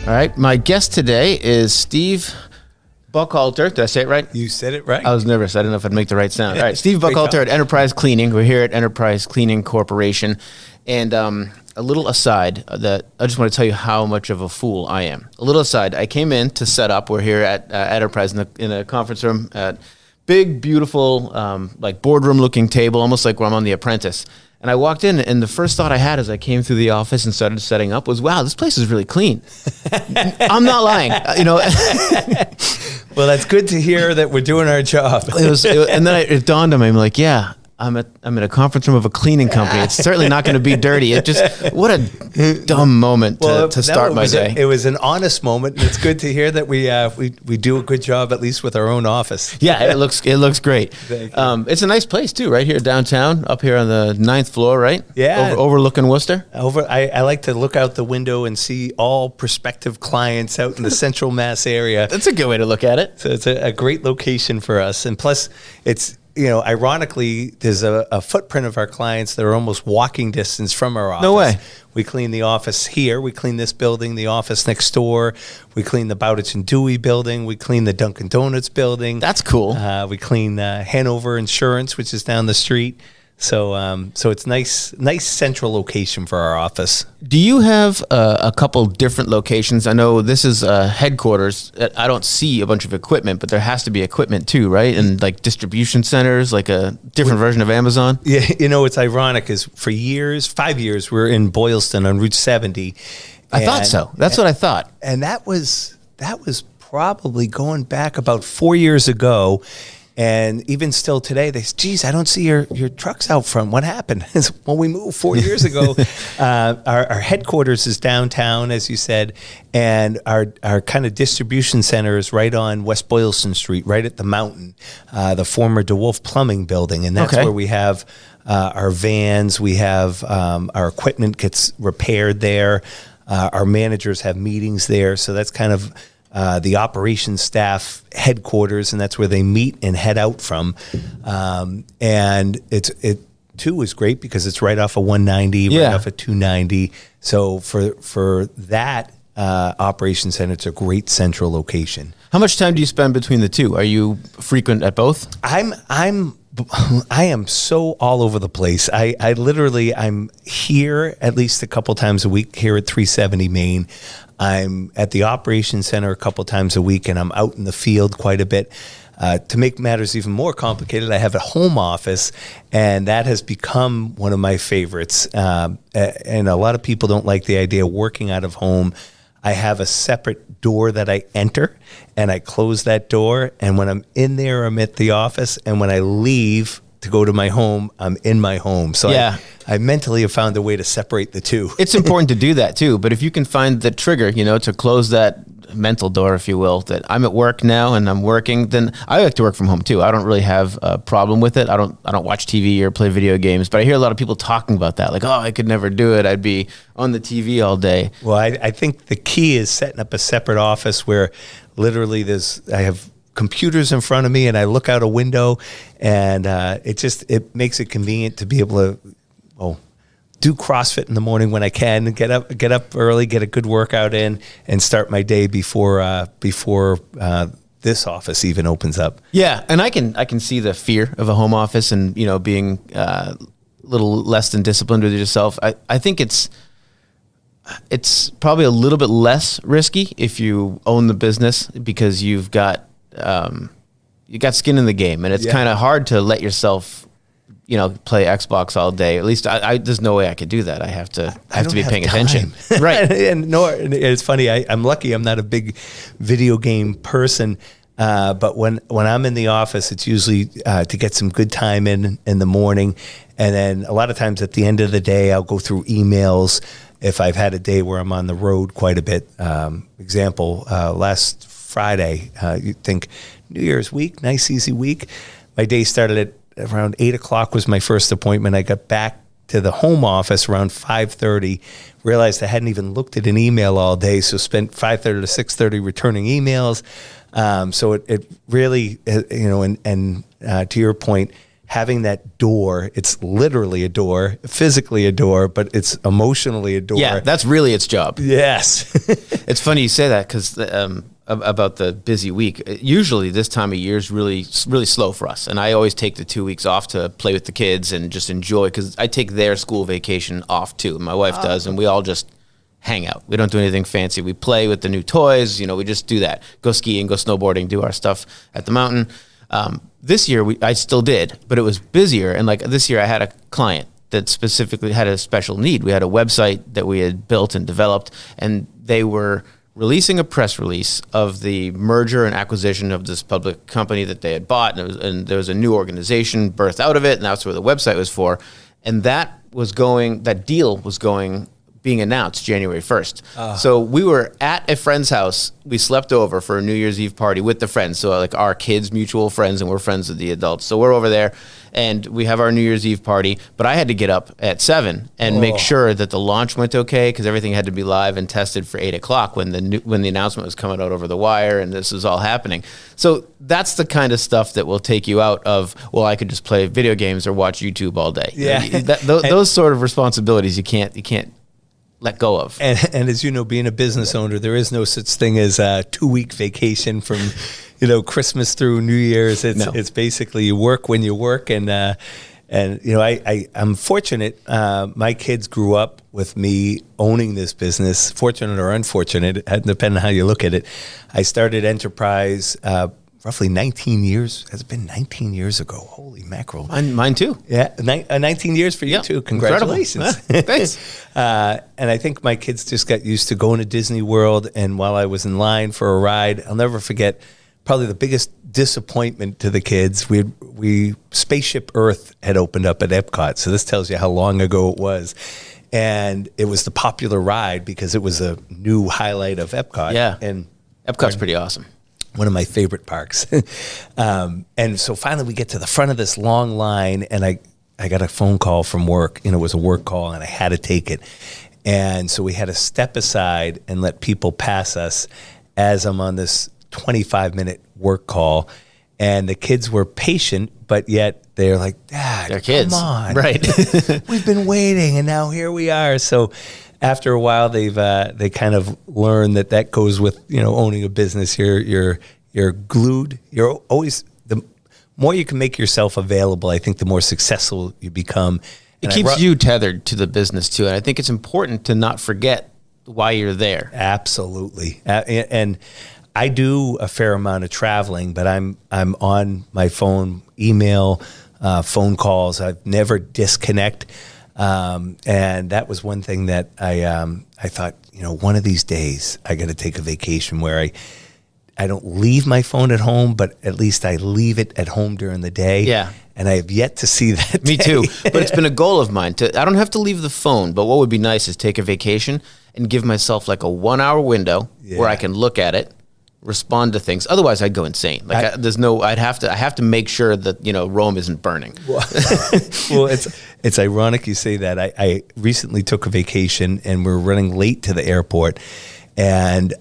All right, my guest today is Steve Buchalter. Did I say it right? You said it right. I was nervous. I didn't know if I'd make the right sound. All right, Steve Buchalter at Enterprise Cleaning. We're here at Enterprise Cleaning Corporation. And a little aside, that I just want to tell you how much of a fool I am. A little aside, I came in to set up. We're here at Enterprise in a conference room at big, beautiful, like boardroom-looking table, almost like where I'm on The Apprentice. And I walked in, and the first thought I had as I came through the office and started setting up was, wow, this place is really clean. I'm not lying, Well, that's good to hear that we're doing our job. And then it dawned on me, I'm like, yeah, I'm in a conference room of a cleaning company. It's certainly not going to be dirty. It just, what a dumb moment to start my day. It was an honest moment, and it's good to hear that we do a good job, at least with our own office. Yeah, it looks great. It's a nice place too, right here downtown, up here on the 9th floor, right? Yeah, overlooking Worcester. I like to look out the window and see all prospective clients out in the Central Mass area. That's a good way to look at it. So it's a great location for us, and plus it's. Ironically, there's a footprint of our clients that are almost walking distance from our office. No way. We clean the office here. We clean this building, the office next door. We clean the Bowditch and Dewey building. We clean the Dunkin' Donuts building. That's cool. We clean Hanover Insurance, which is down the street. So it's nice central location for our office. Do you have a couple different locations? I know this is headquarters. I don't see a bunch of equipment, but there has to be equipment too, right? And like distribution centers, like a different version of Amazon. Yeah, it's ironic is for 5 years, we're in Boylston on Route 70. I thought so. That's what I thought. And that was probably going back about 4 years ago. And even still today, they say, geez, I don't see your trucks out front. What happened? When we moved 4 years ago, our headquarters is downtown, as you said, and our kind of distribution center is right on West Boylston Street, right at the mountain, the former DeWolf Plumbing building. And that's where we have our vans. We have our equipment gets repaired there. Our managers have meetings there. So that's kind of the operations staff headquarters, and that's where they meet and head out from. And it too is great because it's right off of 190, right off of 290. So for that operations center, it's a great central location. How much time do you spend between the two? Are you frequent at both? I am so all over the place. I'm here at least a couple times a week here at 370 Main. I'm at the operations center a couple times a week, and I'm out in the field quite a bit. To make matters even more complicated, I have a home office, and that has become one of my favorites. And a lot of people don't like the idea of working out of home. I have a separate door that I enter, and I close that door. And when I'm in there, I'm at the office. And when I leave to go to my home, I'm in my home. So I mentally have found a way to separate the two. It's important to do that too. But if you can find the trigger, to close that mental door, if you will, that I'm at work now and I'm working, then I like to work from home too. I don't really have a problem with it. I don't watch TV or play video games, but I hear a lot of people talking about that. Like, oh, I could never do it. I'd be on the TV all day. Well, I think the key is setting up a separate office where literally I have computers in front of me and I look out a window, and it makes it convenient to be able to do CrossFit in the morning when I can, and get up early, get a good workout in, and start my day before this office even opens up. Yeah, and I can see the fear of a home office and being a little less than disciplined with yourself. I think it's probably a little bit less risky if you own the business because you've got skin in the game, and it's kind of hard to let yourself play Xbox all day. At least there's no way I could do that. I have to be paying attention. Right. and it's funny. I'm lucky I'm not a big video game person. But when I'm in the office, it's usually to get some good time in the morning. And then a lot of times at the end of the day, I'll go through emails if I've had a day where I'm on the road quite a bit. Example, last Friday, you'd think New Year's week, nice easy week. My day started at around 8 o'clock was my first appointment. I got back to the home office around 5:30, realized I hadn't even looked at an email all day, so spent 5:30 to 6:30 returning emails. So it really, to your point, having that door, it's literally a door, physically a door, but it's emotionally a door. Yeah, that's really its job. Yes. It's funny you say that because about the busy week. Usually this time of year is really slow for us, and I always take the 2 weeks off to play with the kids and just enjoy, because I take their school vacation off too. My wife does, and we all just hang out. We don't do anything fancy. We play with the new toys. We just do that. Go skiing, go snowboarding, do our stuff at the mountain. This year I still did, but it was busier. And like this year I had a client that specifically had a special need. We had a website that we had built and developed, and they were releasing a press release of the merger and acquisition of this public company that they had bought. And there was a new organization birthed out of it. And that's where the website was for. And that deal was being announced January 1st. So we were at a friend's house. We slept over for a New Year's Eve party with the friends. So like our kids' mutual friends, and we're friends with the adults. So we're over there and we have our New Year's Eve party, but I had to get up at 7 and make sure that the launch went okay, because everything had to be live and tested for 8 o'clock when the announcement was coming out over the wire, and this was all happening. So that's the kind of stuff that will take you out of, well, I could just play video games or watch YouTube all day. Yeah. Those sort of responsibilities you can't let go of. And as you know, being a business owner, there is no such thing as a 2-week vacation from, Christmas through New Year's. It's basically you work when you work. And I'm fortunate. My kids grew up with me owning this business, fortunate or unfortunate, depending on how you look at it. I started Enterprise roughly 19 years. Has it been 19 years ago? Holy mackerel. Mine too. Yeah, 19 years for you too. Congratulations. Thanks. And I think my kids just got used to going to Disney World. And while I was in line for a ride, I'll never forget probably the biggest disappointment to the kids. We Spaceship Earth had opened up at Epcot. So this tells you how long ago it was. And it was the popular ride because it was a new highlight of Epcot. Yeah. And Epcot's pretty awesome. One of my favorite parks. And so finally we get to the front of this long line, and I got a phone call from work. It was a work call, and I had to take it. And so we had to step aside and let people pass us as I'm on this 25-minute work call. And the kids were patient, but yet they're like, Dad, they're kids. Come on. Right. We've been waiting, and now here we are. So after a while, they kind of learn that goes with owning a business. You're glued. You're always, the more you can make yourself available, I think the more successful you become. It keeps you tethered to the business too, and I think it's important to not forget why you're there. Absolutely, and I do a fair amount of traveling, but I'm on my phone, email, phone calls. I've never disconnect. And that was one thing that I thought, one of these days I got to take a vacation where I don't leave my phone at home, but at least I leave it at home during the day. Yeah. And I have yet to see that. Me too. But it's been a goal of mine I don't have to leave the phone, but what would be nice is take a vacation and give myself like a 1-hour window where I can look at it, respond to things. Otherwise I'd go insane. Like I have to make sure that, Rome isn't burning. Well, it's ironic you say that. I recently took a vacation and we're running late to the airport, and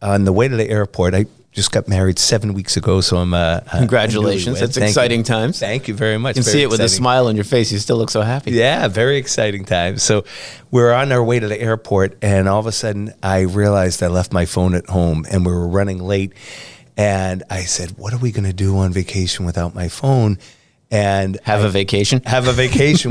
on the way to the airport, I just got married 7 weeks ago, so I'm congratulations. It's exciting times. Thank you very much. You can see it with a smile on your face. You still look so happy. Yeah, very exciting times. So we're on our way to the airport, and all of a sudden I realized I left my phone at home, and we were running late. And I said, what are we going to do on vacation without my phone? And have a vacation,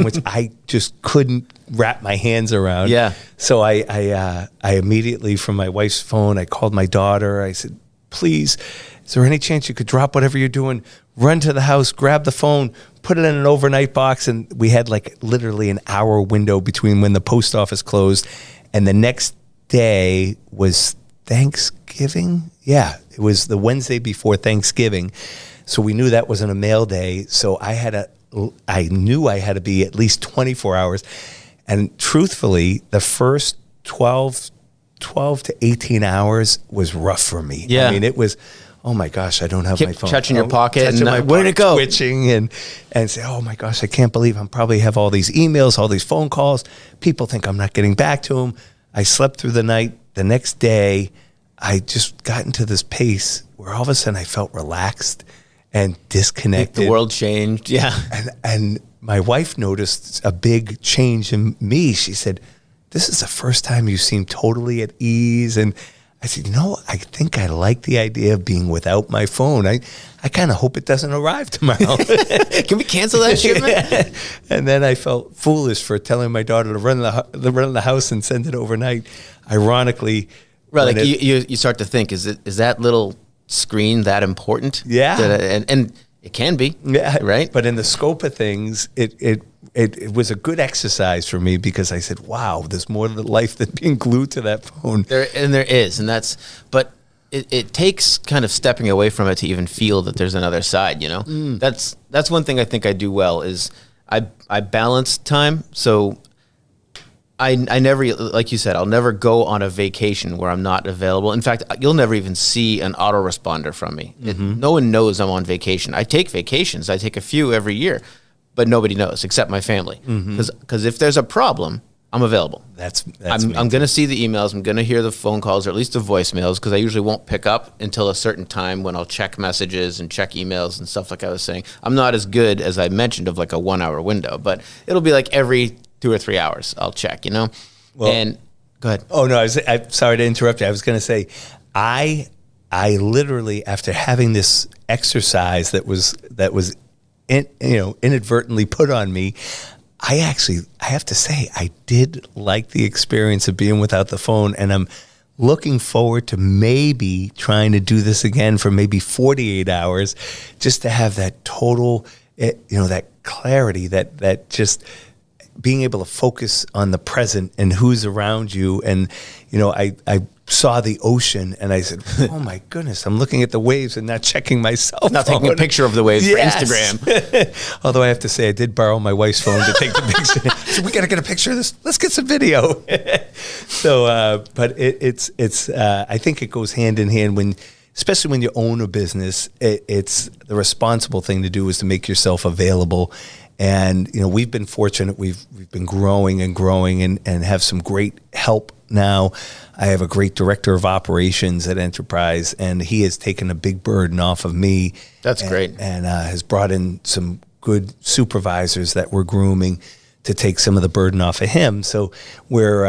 which I just couldn't wrap my hands around. Yeah. So I immediately, from my wife's phone, I called my daughter. I said, please, is there any chance you could drop whatever you're doing, run to the house, grab the phone, put it in an overnight box? And we had like literally an hour window between when the post office closed and the next day was Thanksgiving. Yeah, it was the Wednesday before Thanksgiving. So we knew that wasn't a mail day. So I knew I had to be at least 24 hours. And truthfully, the first 12 to 18 hours was rough for me. Yeah. I mean, it was, oh my gosh, I don't have my phone. Touching your pocket. Where did it go? Twitching and say, oh my gosh, I can't believe I probably have all these emails, all these phone calls. People think I'm not getting back to them. I slept through the night. The next day, I just got into this pace where all of a sudden I felt relaxed. and disconnected. The world changed. Yeah. And my wife noticed a big change in me. She said, "This is the first time you seem totally at ease." And I said, I think I like the idea of being without my phone. I kind of hope it doesn't arrive tomorrow. Can we cancel that shipment? Yeah. And then I felt foolish for telling my daughter to run the house and send it overnight. Ironically, right? Like you start to think, is that little screen that important? Yeah, and it can be. Yeah, right. But in the scope of things, it was a good exercise for me because I said, wow, there's more to life than being glued to that phone. There is, but it takes kind of stepping away from it to even feel that there's another side, That's one thing I think I do well is I balance time. So I never, like you said, I'll never go on a vacation where I'm not available. In fact, you'll never even see an autoresponder from me. No one knows I'm on vacation. I take vacations. I take a few every year. But nobody knows except my family. Because if there's a problem, I'm available. I'm going to see the emails. I'm going to hear the phone calls or at least the voicemails because I usually won't pick up until a certain time when I'll check messages and check emails and stuff like I was saying. I'm not as good as I mentioned of like a 1 hour window, but it'll be like every 2 or 3 hours I'll check, Well, and go ahead. Oh, no, I'm sorry to interrupt you. I was going to say, I literally, after having this exercise that was inadvertently put on me, I have to say, I did like the experience of being without the phone, and I'm looking forward to maybe trying to do this again for maybe 48 hours, just to have that total, that clarity, that just being able to focus on the present and who's around you. And, I saw the ocean and I said, oh my goodness, I'm looking at the waves and not checking my cell phone. Not taking a picture of the waves for Instagram. Although I have to say, I did borrow my wife's phone to take the picture. So we got to get a picture of this. Let's get some video. So, but it's I think it goes hand in hand especially when you own a business, it's the responsible thing to do is to make yourself available. And, we've been fortunate. We've been growing and have some great help now. I have a great director of operations at Enterprise, and he has taken a big burden off of me. That's great. And has brought in some good supervisors that we're grooming to take some of the burden off of him. So we're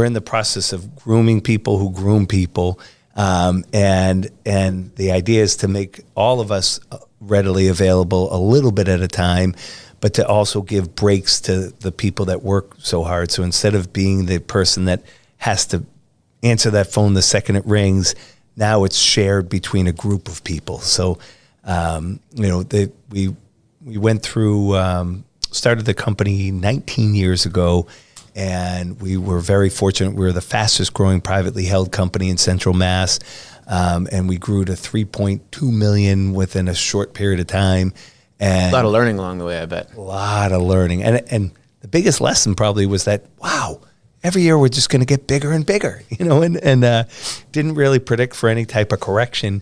in the process of grooming people who groom people. And the idea is to make all of us readily available a little bit at a time, but to also give breaks to the people that work so hard. So instead of being the person that has to answer that phone the second it rings, now it's shared between a group of people. So, we went through, started the company 19 years ago, and we were very fortunate. We were the fastest growing privately held company in Central Mass, and we grew to 3.2 million within a short period of time. And a lot of learning along the way, I bet. A lot of learning. And the biggest lesson probably was that, wow, every year we're just going to get bigger and bigger, and didn't really predict for any type of correction.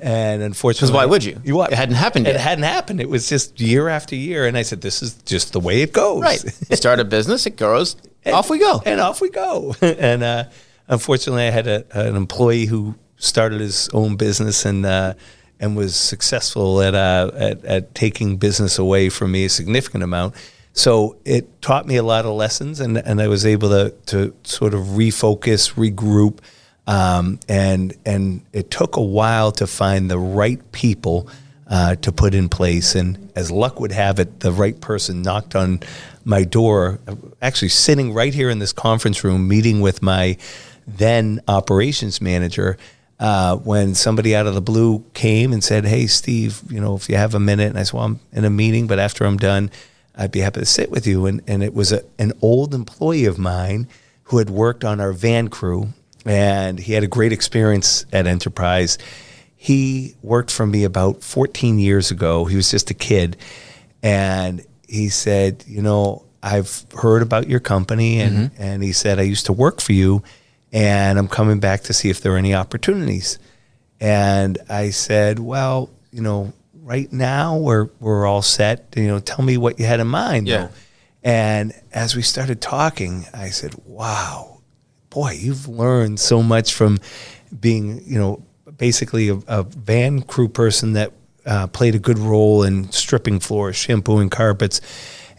And unfortunately, because why would you? It hadn't happened yet. It hadn't happened. It was just year after year. And I said, this is just the way it goes. Right. You start a business, it grows, off we go. And off we go. And unfortunately, I had an employee who started his own business and was successful at taking business away from me a significant amount. So it taught me a lot of lessons, and I was able to sort of refocus, regroup, and it took a while to find the right people to put in place. And as luck would have it, the right person knocked on my door, actually sitting right here in this conference room, meeting with my then operations manager, when somebody out of the blue came and said, hey, Steve, if you have a minute. And I said, well, I'm in a meeting, but after I'm done, I'd be happy to sit with you. And it was an old employee of mine who had worked on our van crew, and he had a great experience at Enterprise. He worked for me about 14 years ago. He was just a kid. And he said, I've heard about your company. And he said, I used to work for you, and I'm coming back to see if there are any opportunities. And I said, well, right now we're all set. Tell me what you had in mind. Yeah. Though. And as we started talking, I said, wow, boy, you've learned so much from being, basically a van crew person that played a good role in stripping floors, shampooing carpets,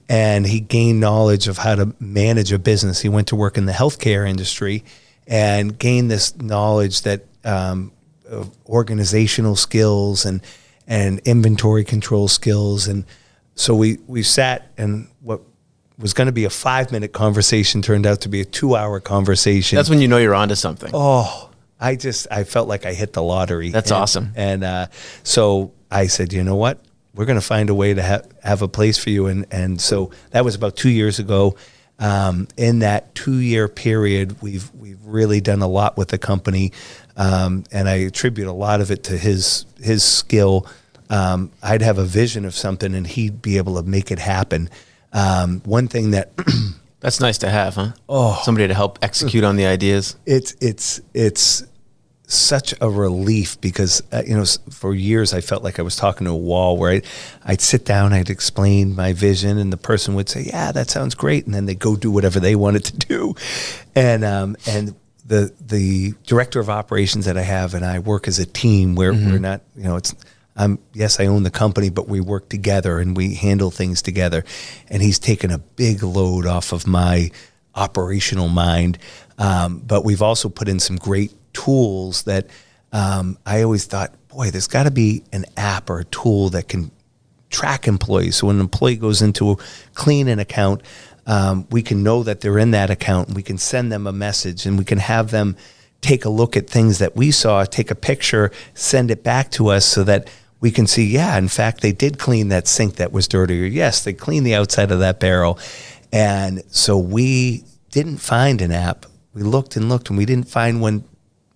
and he gained knowledge of how to manage a business. He went to work in the healthcare industry and gained this knowledge that of organizational skills and inventory control skills. And so we sat, and what was going to be a 5-minute conversation turned out to be a 2-hour conversation. That's when you know you're onto something. Oh, I felt like I hit the lottery. That's awesome. And so I said, you know what? We're going to find a way to have a place for you. And so that was about 2 years ago. In that 2-year period, we've really done a lot with the company. And I attribute a lot of it to his skill. I'd have a vision of something and he'd be able to make it happen. One thing that that's nice to have, huh? Oh, somebody to help execute on the ideas. It's such a relief because for years I felt like I was talking to a wall where I'd sit down, I'd explain my vision, and the person would say, "Yeah, that sounds great," and then they go do whatever they wanted to do, and the director of operations that I have and I work as a team where we're not, yes, I own the company, but we work together and we handle things together. And he's taken a big load off of my operational mind. But we've also put in some great tools that I always thought, boy, there's got to be an app or a tool that can track employees. So when an employee goes into clean an account, we can know that they're in that account, and we can send them a message, and we can have them take a look at things that we saw, take a picture, send it back to us so that we can see, yeah, in fact, they did clean that sink that was dirty, or yes, they cleaned the outside of that barrel. And so we didn't find an app. We looked and looked, and we didn't find one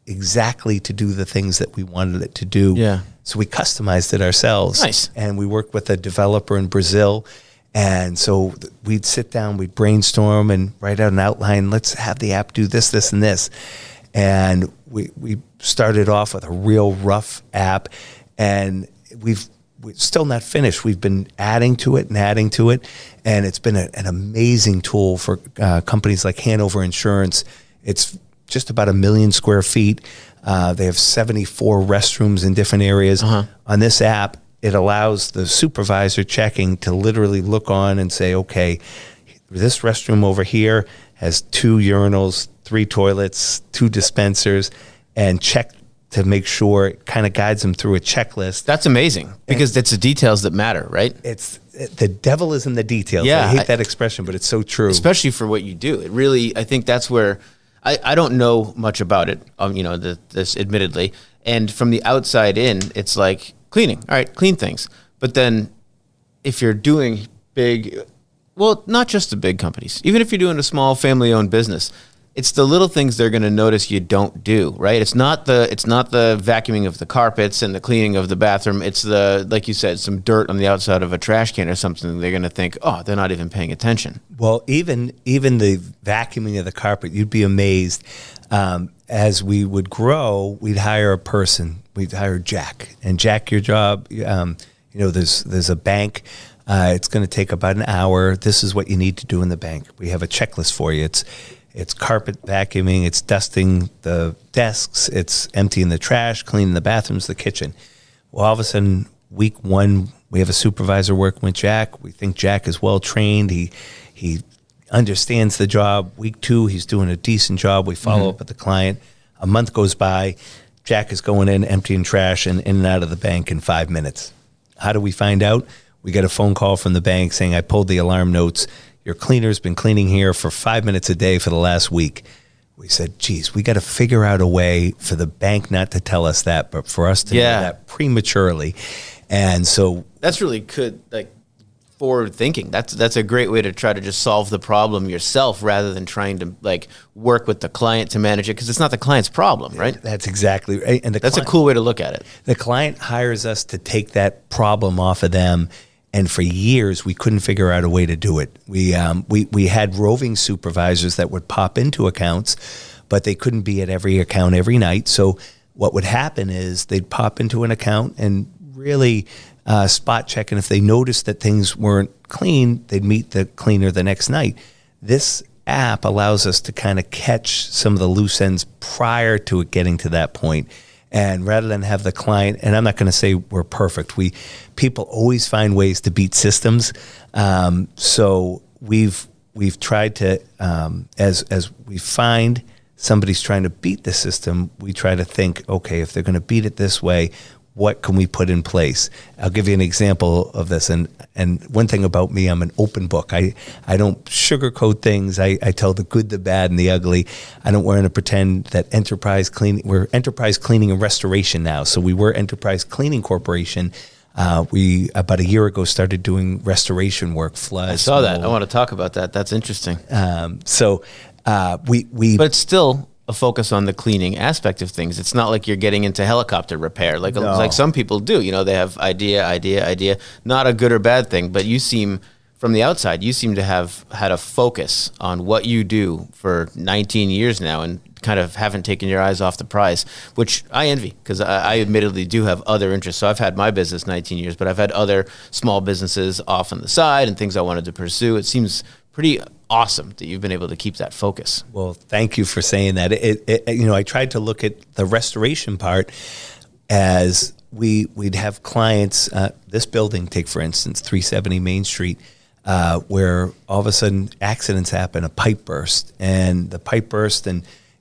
exactly to do the things that we wanted it to do. Yeah. So we customized it ourselves. Nice. And we worked with a developer in Brazil. And so we'd sit down, we'd brainstorm and write out an outline. Let's have the app do this, this, and this. And we started off with a real rough app, and we're still not finished. We've been adding to it, and it's been an amazing tool for companies like Hanover Insurance. It's just about 1 million square feet. They have 74 restrooms in different areas. On this app, it allows the supervisor checking to literally look on and say, okay, this restroom over here has 2 urinals, 3 toilets, 2 dispensers, and check to make sure. It kind of guides them through a checklist. That's amazing because it's the details that matter, right? It's the devil is in the details. Yeah, I hate that expression, but it's so true. Especially for what you do. It really, I think that's where I don't know much about it, this admittedly. And from the outside in, it's like cleaning. All right, clean things. But then if you're doing big, well, not just the big companies, even if you're doing a small family-owned business, it's the little things they're going to notice you don't do, right? It's not the vacuuming of the carpets and the cleaning of the bathroom. It's the, like you said, some dirt on the outside of a trash can or something. They're going to think, oh, they're not even paying attention. Well, even the vacuuming of the carpet, you'd be amazed. As we would grow, we'd hire a person. We'd hire Jack. And Jack, your job, there's a bank. It's going to take about an hour. This is what you need to do in the bank. We have a checklist for you. It's carpet vacuuming, it's dusting the desks, it's emptying the trash, cleaning the bathrooms, the kitchen. Well, all of a sudden, week 1, we have a supervisor working with Jack. We think Jack is well trained. He understands the job. Week 2, he's doing a decent job. We follow up with the client. A month goes by. Jack is going in, emptying trash, and in and out of the bank in 5 minutes. How do we find out? We get a phone call from the bank saying, I pulled the alarm notes. Your cleaner's been cleaning here for 5 minutes a day for the last week. We said, geez, we got to figure out a way for the bank not to tell us that, but for us to know that prematurely. And so that's really good, like forward thinking. That's a great way to try to just solve the problem yourself rather than trying to like work with the client to manage it, because it's not the client's problem, right? That's exactly right. And that's a cool way to look at it. The client hires us to take that problem off of them. And for years, we couldn't figure out a way to do it. We had roving supervisors that would pop into accounts, but they couldn't be at every account every night. So what would happen is they'd pop into an account and really spot check. And if they noticed that things weren't clean, they'd meet the cleaner the next night. This app allows us to kind of catch some of the loose ends prior to it getting to that point. And rather than have the client, and I'm not going to say we're perfect. People always find ways to beat systems. So we've tried to, as we find somebody's trying to beat the system, we try to think, okay, if they're going to beat it this way, what can we put in place? I'll give you an example of this. And one thing about me, I'm an open book. I don't sugarcoat things. I tell the good, the bad, and the ugly. I don't want to pretend that we're Enterprise Cleaning and Restoration now. So we were Enterprise Cleaning Corporation. We, about a year ago, started doing restoration work, floods. I saw that. I want to talk about that. That's interesting. But it's still a focus on the cleaning aspect of things. It's not like you're getting into helicopter repair like some people do. They have idea, not a good or bad thing, but you seem, from the outside, you seem to have had a focus on what you do for 19 years now and kind of haven't taken your eyes off the prize, which I envy, because I admittedly do have other interests. So I've had my business 19 years, but I've had other small businesses off on the side and things I wanted to pursue. It seems pretty awesome that you've been able to keep that focus. Well, thank you for saying that. I tried to look at the restoration part as we'd have clients, this building, take for instance, 370 Main Street, where all of a sudden accidents happen, a pipe burst, and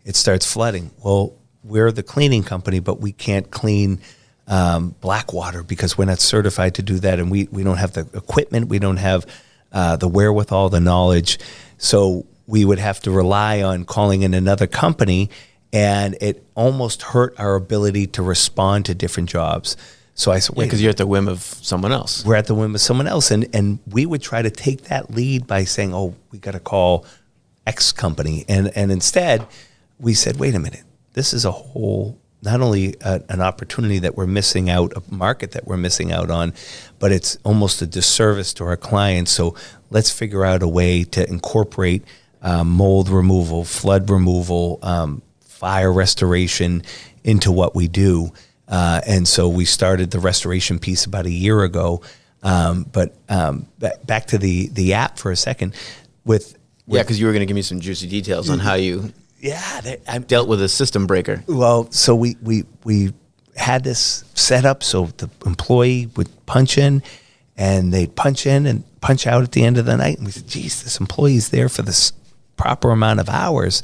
it starts flooding. Well, we're the cleaning company, but we can't clean black water because we're not certified to do that, and we don't have the equipment, we don't have the wherewithal, the knowledge. So we would have to rely on calling in another company, and it almost hurt our ability to respond to different jobs. So I said, wait, because you're at the whim of someone else. We're at the whim of someone else. And we would try to take that lead by saying, oh, we got to call X company. And instead we said, wait a minute, this is a whole, not only an opportunity that we're missing out, a market that we're missing out on, but it's almost a disservice to our clients. So let's figure out a way to incorporate mold removal, flood removal, fire restoration into what we do. And so we started the restoration piece about a year ago. But back to the app for a second. Because you were going to give me some juicy details on how you dealt with a system breaker. Well, so we had this set up so the employee would punch in, and they'd punch in and punch out at the end of the night. And we said, geez, this employee's there for this proper amount of hours,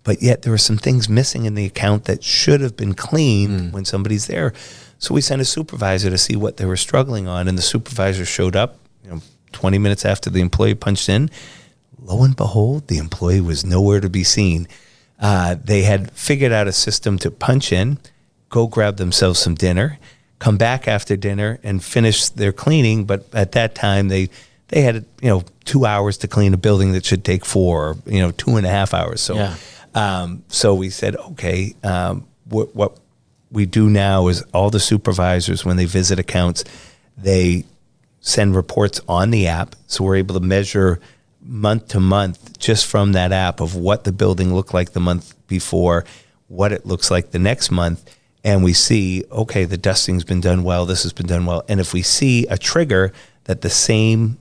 but yet there were some things missing in the account that should have been cleaned when somebody's there. So we sent a supervisor to see what they were struggling on, and the supervisor showed up 20 minutes after the employee punched in. Lo and behold, the employee was nowhere to be seen. They had figured out a system to punch in, go grab themselves some dinner, come back after dinner and finish their cleaning. But at that time, they had 2 hours to clean a building that should take 4, or 2.5 hours. So, so we said, okay, what we do now is all the supervisors, when they visit accounts, they send reports on the app. So we're able to measure month to month just from that app of what the building looked like the month before, what it looks like the next month. And we see, okay, the dusting's been done well, this has been done well. And if we see a trigger that the same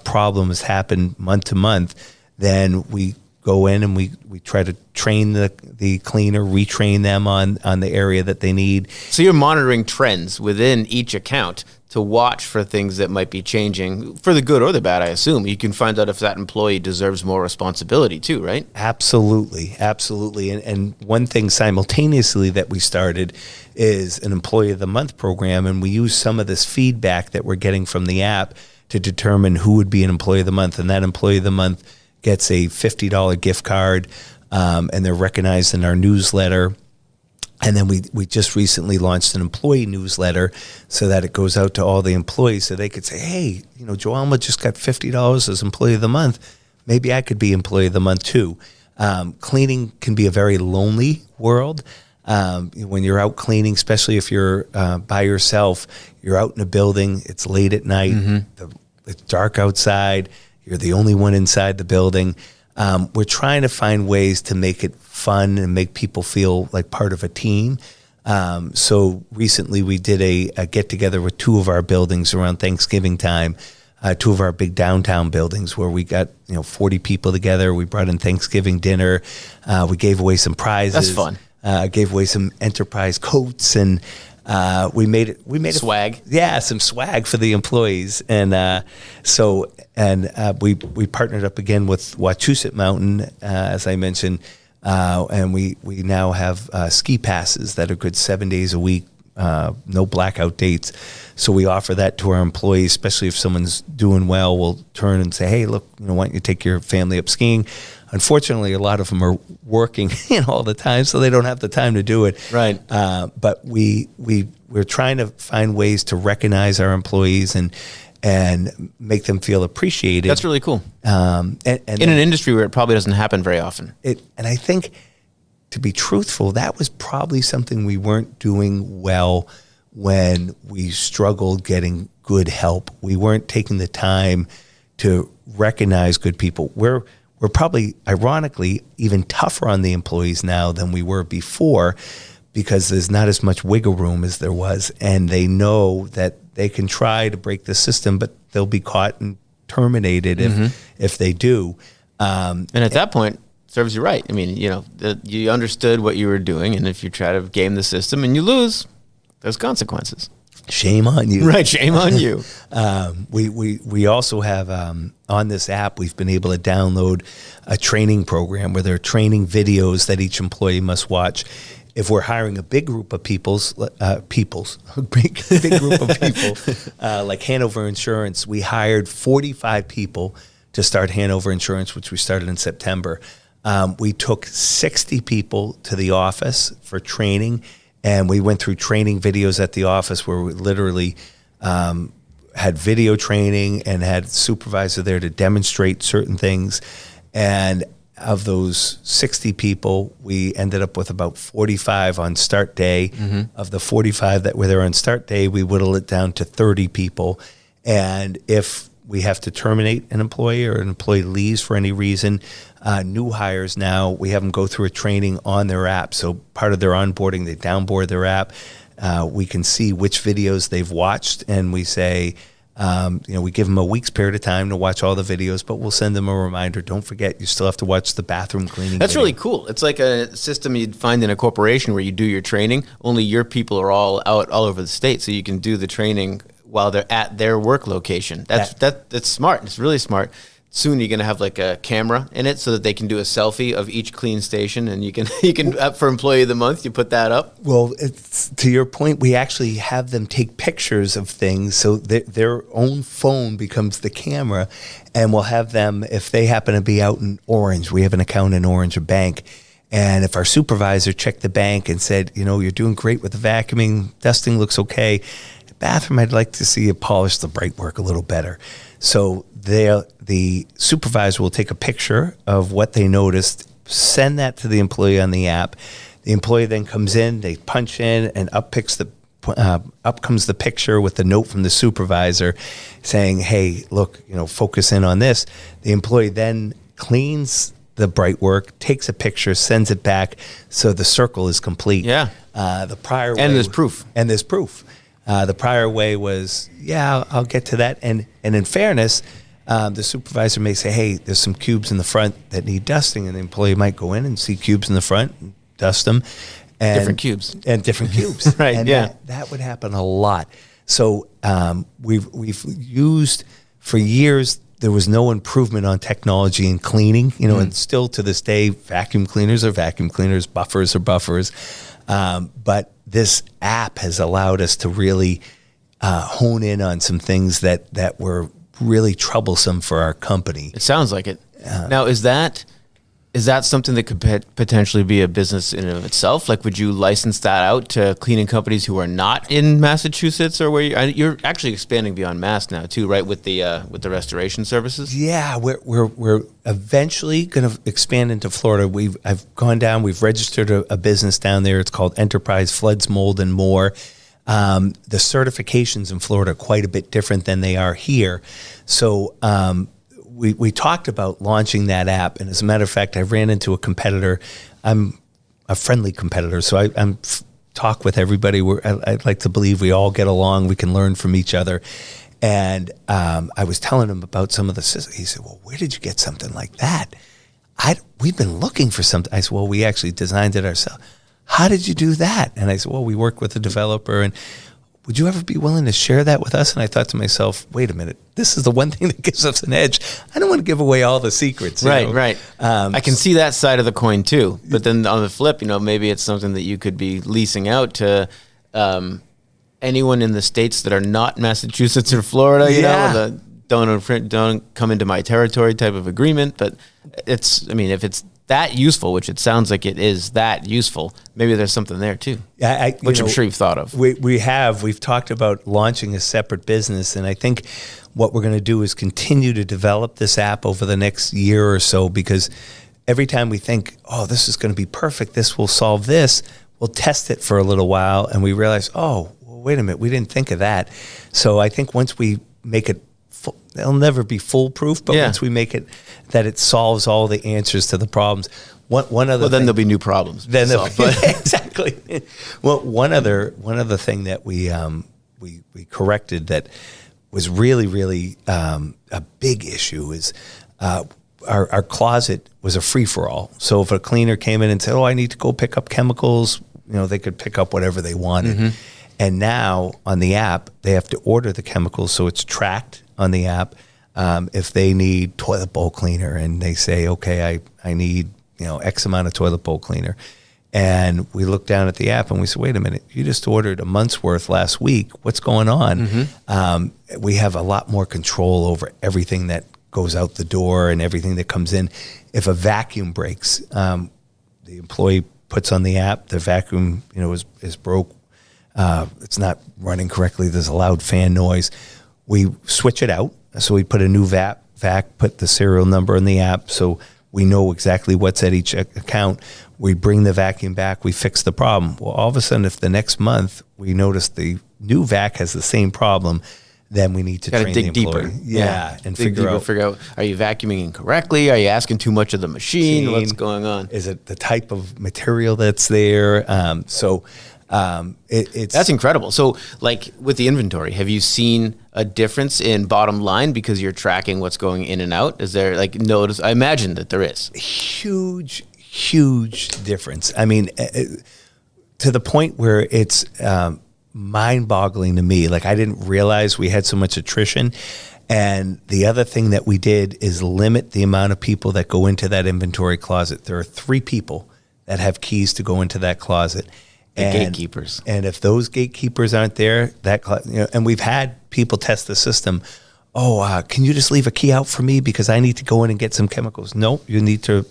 problem has happened month to month, then we go in and we try to train the cleaner, retrain them on the area that they need. So you're monitoring trends within each account to watch for things that might be changing for the good or the bad, I assume. You can find out if that employee deserves more responsibility too, right? Absolutely. And one thing simultaneously that we started is an Employee of the Month program, and we use some of this feedback that we're getting from the app to determine who would be an Employee of the Month. And that Employee of the Month gets a $50 gift card, and they're recognized in our newsletter. And then we just recently launched an employee newsletter so that it goes out to all the employees so they could say, hey, Joelma just got $50 as Employee of the Month. Maybe I could be Employee of the Month too. Cleaning can be a very lonely world. When you're out cleaning, especially if you're by yourself, you're out in a building, it's late at night, it's dark outside, you're the only one inside the building. We're trying to find ways to make it fun and make people feel like part of a team. So recently we did a get-together with 2 of our buildings around Thanksgiving time, 2 of our big downtown buildings where we got 40 people together. We brought in Thanksgiving dinner. We gave away some prizes. That's fun. gave away some enterprise coats, and we made Swag. some swag for the employees, and we partnered up again with Wachusett Mountain, as I mentioned, and we now have ski passes that are good 7 days a week, no blackout dates. So we offer that to our employees, especially if someone's doing well. We'll turn and say, "Hey, look, why don't you take your family up skiing?" Unfortunately, a lot of them are working all the time, so they don't have the time to do it. Right. But we're trying to find ways to recognize our employees and make them feel appreciated. That's really cool. And in an industry where it probably doesn't happen very often. And I think, to be truthful, that was probably something we weren't doing well when we struggled getting good help. We weren't taking the time to recognize good people. We're probably, ironically, even tougher on the employees now than we were before, because there's not as much wiggle room as there was, and they know that they can try to break the system, but they'll be caught and terminated if they do. And at that point, serves you right. I mean, you understood what you were doing, and if you try to game the system and you lose, there's consequences. Shame on you. Right, shame on you. We also have, on this app, we've been able to download a training program where there are training videos that each employee must watch. If we're hiring a big group of big group of people, like Hanover Insurance, we hired 45 people to start Hanover Insurance, which we started in September. We took 60 people to the office for training, and we went through training videos at the office where we literally had video training and had a supervisor there to demonstrate certain things. And of those 60 people, we ended up with about 45 on start day. Of the 45 that were there on start day, we whittled it down to 30 people. And if we have to terminate an employee or an employee leaves for any reason, new hires now, we have them go through a training on their app. So part of their onboarding, they downboard their app. We can see which videos they've watched, and we say, we give them a week's period of time to watch all the videos, but we'll send them a reminder. Don't forget, you still have to watch the bathroom cleaning. That's video. really cool. It's like a system you'd find in a corporation where you do your training, only your people are all out all over the state, so you can do the training while they're at their work location. That's smart. It's really smart. Soon you're going to have like a camera in it so that they can do a selfie of each clean station, and you can for employee of the month, you put that up. Well, it's, to your point, we actually have them take pictures of things, so their own phone becomes the camera, and we'll have them, if they happen to be out in Orange, we have an account in Orange, a bank, and if our supervisor checked the bank and said, you're doing great with the vacuuming, dusting looks okay, bathroom, I'd like to see you polish the bright work a little better. So the supervisor will take a picture of what they noticed, send that to the employee on the app. The employee then comes in, they punch in, and up comes the picture with the note from the supervisor saying, "Hey, look, focus in on this." The employee then cleans the bright work, takes a picture, sends it back, so the circle is complete. Yeah. The prior way, and there's proof. The prior way was, I'll get to that. And in fairness, the supervisor may say, "Hey, there's some cubes in the front that need dusting," and the employee might go in and see cubes in the front, and dust them. And different cubes. Right, and yeah. That would happen a lot. So we've used, for years, there was no improvement on technology in cleaning, and still to this day, vacuum cleaners are vacuum cleaners, buffers are buffers. But this app has allowed us to really hone in on some things that were really troublesome for our company. It sounds like it. Now, is that something that could potentially be a business in and of itself? Like, would you license that out to cleaning companies who are not in Massachusetts, or where you're actually expanding beyond Mass now too, right? With the restoration services. Yeah, we're eventually going to expand into Florida. I've gone down. We've registered a business down there. It's called Enterprise Floods, Mold, and More. The certifications in Florida are quite a bit different than they are here. So we talked about launching that app. And as a matter of fact, I ran into a competitor. I'm a friendly competitor, so I'm talk with everybody. I'd like to believe we all get along. We can learn from each other. And I was telling him about some of the systems. He said, "Well, where did you get something like that?" We've been looking for something. I said, "Well, we actually designed it ourselves." how did you do that? And I said, well, we worked with a developer, and would you ever be willing to share that with us? And I thought to myself, wait a minute, this is the one thing that gives us an edge. I don't want to give away all the secrets. Right. I can see that side of the coin too. But then on the flip, maybe it's something that you could be leasing out to anyone in the states that are not Massachusetts or Florida, you know, the don't come into my territory type of agreement. But if it's that useful, which it sounds like it is that useful, maybe there's something there too, which I'm sure you've thought of. We've talked about launching a separate business, and I think what we're going to do is continue to develop this app over the next year or so, because every time we think, oh, this is going to be perfect, this will solve this, we'll test it for a little while, and we realize, oh, well, wait a minute, we didn't think of that. So I think once we make it, it'll never be foolproof, but once we make it that it solves all the answers to the problems. One other then there'll be new problems. Then exactly. Well, one other thing that we corrected that was really a big issue is our closet was a free for all. So if a cleaner came in and said, "Oh, I need to go pick up chemicals," they could pick up whatever they wanted. Mm-hmm. And now on the app, they have to order the chemicals, so it's tracked on the app. If they need toilet bowl cleaner and they say, okay, I need, X amount of toilet bowl cleaner. And we look down at the app and we say, wait a minute, you just ordered a month's worth last week. What's going on? Mm-hmm. We have a lot more control over everything that goes out the door and everything that comes in. If a vacuum breaks, the employee puts on the app, the vacuum, is broke. It's not running correctly. There's a loud fan noise. We switch it out. So we put a new vac, put the serial number in the app so we know exactly what's at each account. We bring the vacuum back. We fix the problem. Well, all of a sudden, if the next month we notice the new vac has the same problem, then we need to train the employee. Deeper. Yeah, and figure out, are you vacuuming incorrectly? Are you asking too much of the machine? What's going on? Is it the type of material that's there? That's incredible. So, like with the inventory, have you seen a difference in bottom line because you're tracking what's going in and out? Is there notice? I imagine that there is huge difference. I mean, to the point where it's mind-boggling to me. Like, I didn't realize we had so much attrition. And the other thing that we did is limit the amount of people that go into that inventory closet. There are 3 people that have keys to go into that closet. Gatekeepers. And if those gatekeepers aren't there, and we've had people test the system. Oh, can you just leave a key out for me because I need to go in and get some chemicals? No, you need to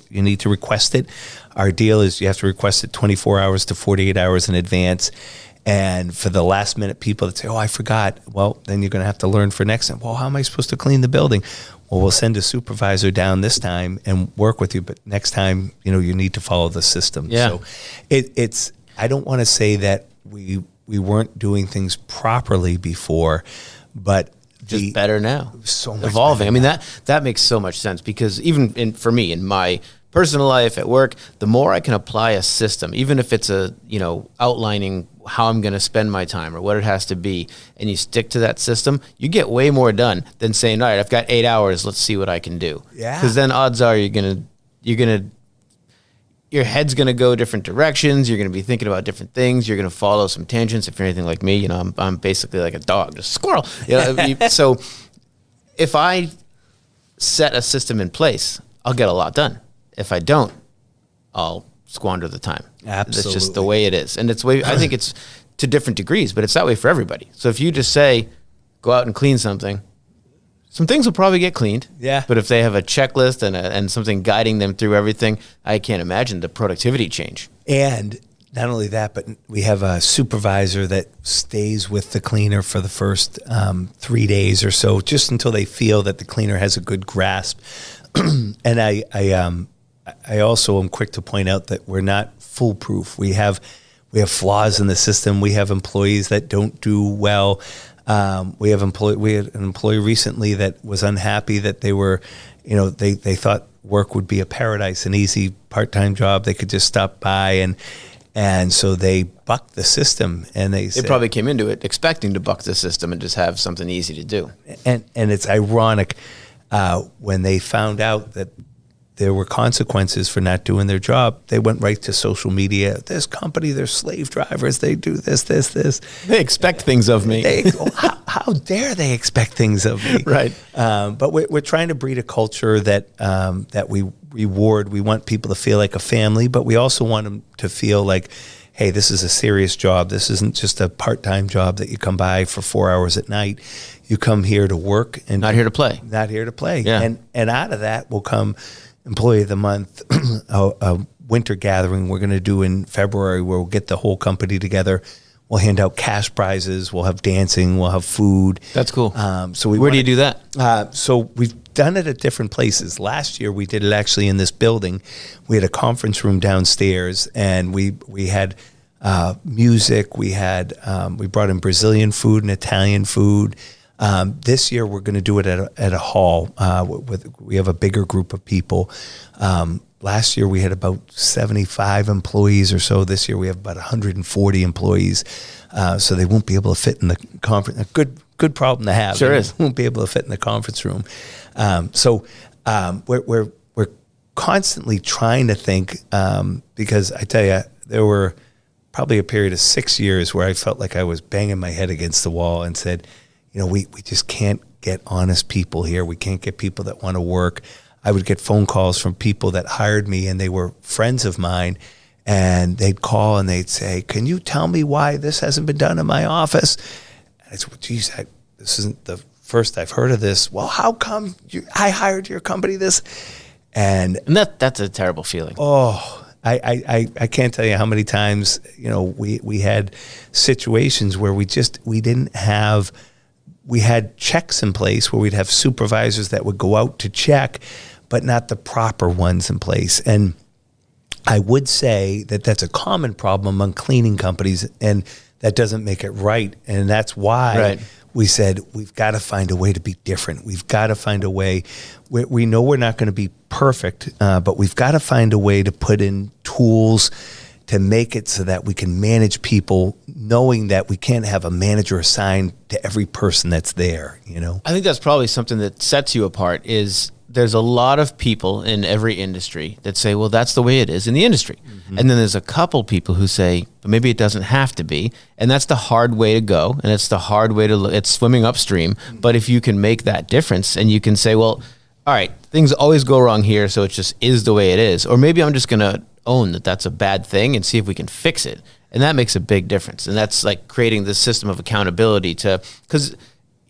request it. Our deal is you have to request it 24 hours to 48 hours in advance. And for the last minute people that say, "Oh, I forgot," well, then you're going to have to learn for next time. Well, how am I supposed to clean the building? Well, we'll send a supervisor down this time and work with you, but next time, you need to follow the system. Yeah. So it's. I don't want to say that we weren't doing things properly before, but just better now. So much evolving. Better. I mean, that makes so much sense because even for me in my personal life at work, the more I can apply a system, even if it's outlining how I'm going to spend my time or what it has to be, and you stick to that system, you get way more done than saying, all right, I've got 8 hours, let's see what I can do. Yeah. Because then odds are your head's going to go different directions. You're going to be thinking about different things. You're going to follow some tangents. If you're anything like me, I'm basically like a dog, just squirrel. So if I set a system in place, I'll get a lot done. If I don't, I'll squander the time. Absolutely. That's just the way it is. And I think it's to different degrees, but it's that way for everybody. So if you just say, go out and clean something, some things will probably get cleaned. Yeah. But if they have a checklist and something guiding them through everything, I can't imagine the productivity change. And not only that, but we have a supervisor that stays with the cleaner for the first 3 days or so, just until they feel that the cleaner has a good grasp. And I also am quick to point out that we're not foolproof. We have flaws in the system. We have employees that don't do well. We had an employee recently that was unhappy that they were, they thought work would be a paradise, an easy part-time job. They could just stop by and so they bucked the system and they probably came into it expecting to buck the system and just have something easy to do. And it's ironic when they found out that there were consequences for not doing their job, they went right to social media. This company, they're slave drivers. They do this. They expect things of me. How dare they expect things of me? Right. But we're trying to breed a culture that we reward. We want people to feel like a family, but we also want them to feel like, hey, this is a serious job. This isn't just a part-time job that you come by for 4 hours at night. You come here to work and not here to play. Not here to play. Yeah. And out of that will come Employee of the Month, a winter gathering we're going to do in February where we'll get the whole company together. We'll hand out cash prizes. We'll have dancing. We'll have food. That's cool. Where do you do that? So we've done it at different places. Last year we did it actually in this building. We had a conference room downstairs, and we had music. We brought in Brazilian food and Italian food. This year we're going to do it at a hall. We have a bigger group of people. Last year we had about 75 employees or so. This year we have about 140 employees. So they won't be able to fit in the conference. A good problem to have. Sure is. Won't be able to fit in the conference room. We're constantly trying to think, because I tell you, there were probably a period of 6 years where I felt like I was banging my head against the wall and said, we just can't get honest people here. We can't get people that want to work. I would get phone calls from people that hired me, and they were friends of mine, and they'd call and they'd say, can you tell me why this hasn't been done in my office? And I said, well, geez, this isn't the first I've heard of this. Well, how come I hired your company this? And that's a terrible feeling. Oh, I can't tell you how many times, we had situations where we had checks in place where we'd have supervisors that would go out to check, but not the proper ones in place. And I would say that that's a common problem among cleaning companies, and that doesn't make it right. And that's why we said we've got to find a way to be different. We've got to find a way. We know we're not going to be perfect, but we've got to find a way to put in tools to make it so that we can manage people, knowing that we can't have a manager assigned to every person that's there, I think that's probably something that sets you apart. Is there's a lot of people in every industry that say, well, that's the way it is in the industry. Mm-hmm. And then there's a couple people who say, but maybe it doesn't have to be. And that's the hard way to go. And it's the hard way to look. It's swimming upstream. Mm-hmm. But if you can make that difference and you can say, well, all right, things always go wrong here, so it just is the way it is. Or maybe I'm just going to own that that's a bad thing and see if we can fix it. And that makes a big difference. And that's like creating this system of accountability because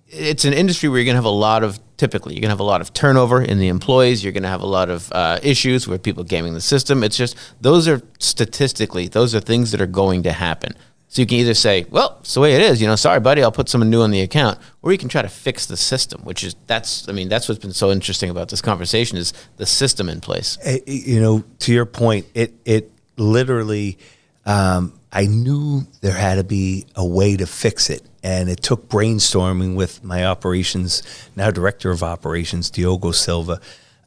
it's an industry where you're going to have you're going to have a lot of turnover in the employees. You're going to have a lot of issues with people gaming the system. It's just, those are things that are going to happen. So you can either say, well, it's the way it is, sorry, buddy, I'll put someone new on the account, or you can try to fix the system, that's what's been so interesting about this conversation is the system in place. To your point, it literally, I knew there had to be a way to fix it. And it took brainstorming with my operations, now director of operations, Diogo Silva,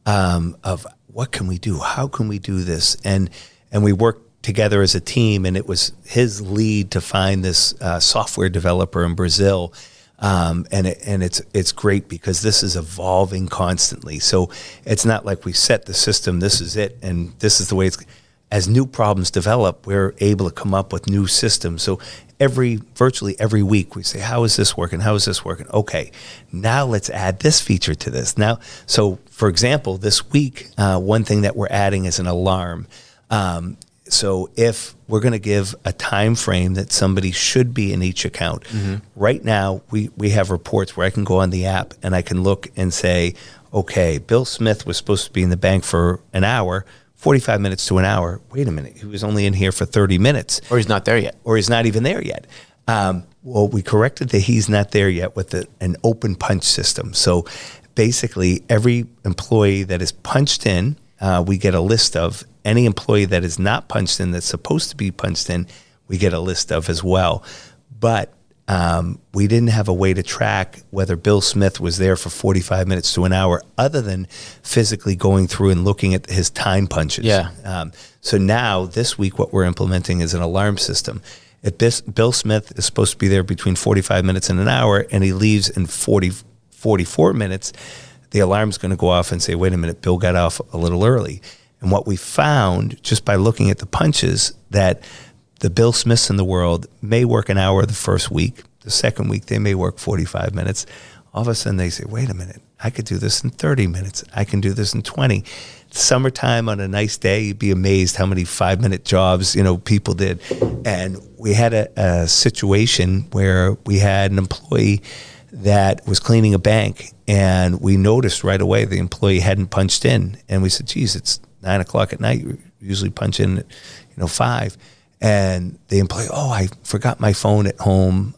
of what can we do? How can we do this? And we worked together as a team, and it was his lead to find this software developer in Brazil. And it's great because this is evolving constantly. So it's not like we set the system, this is it, and this is the way it's. As new problems develop, we're able to come up with new systems. So virtually every week we say, how is this working? How is this working? Okay, now let's add this feature to this. So for example, this week, one thing that we're adding is an alarm. So if we're going to give a time frame that somebody should be in each account, right now we have reports where I can go on the app and I can look and say, okay, Bill Smith was supposed to be in the bank for an hour, 45 minutes to an hour. Wait a minute, he was only in here for 30 minutes. Or he's not there yet. Or he's not even there yet. Well, we corrected that he's not there yet with an open punch system. So basically every employee that is punched in, we get a list of. Any employee that is not punched in that's supposed to be punched in, we get a list of as well. But we didn't have a way to track whether Bill Smith was there for 45 minutes to an hour other than physically going through and looking at his time punches. Yeah. So now this week what we're implementing is an alarm system. If Bill Smith is supposed to be there between 45 minutes and an hour and he leaves in 44 minutes, the alarm's going to go off and say, wait a minute, Bill got off a little early. And what we found just by looking at the punches, that the Bill Smiths in the world may work an hour the first week. The second week, they may work 45 minutes. All of a sudden, they say, wait a minute, I could do this in 30 minutes. I can do this in 20. Summertime on a nice day, you'd be amazed how many 5-minute jobs, people did. And we had a situation where we had an employee that was cleaning a bank, and we noticed right away the employee hadn't punched in. And we said, geez, it's 9 o'clock at night. You usually punch in at 5. And the employee, I forgot my phone at home.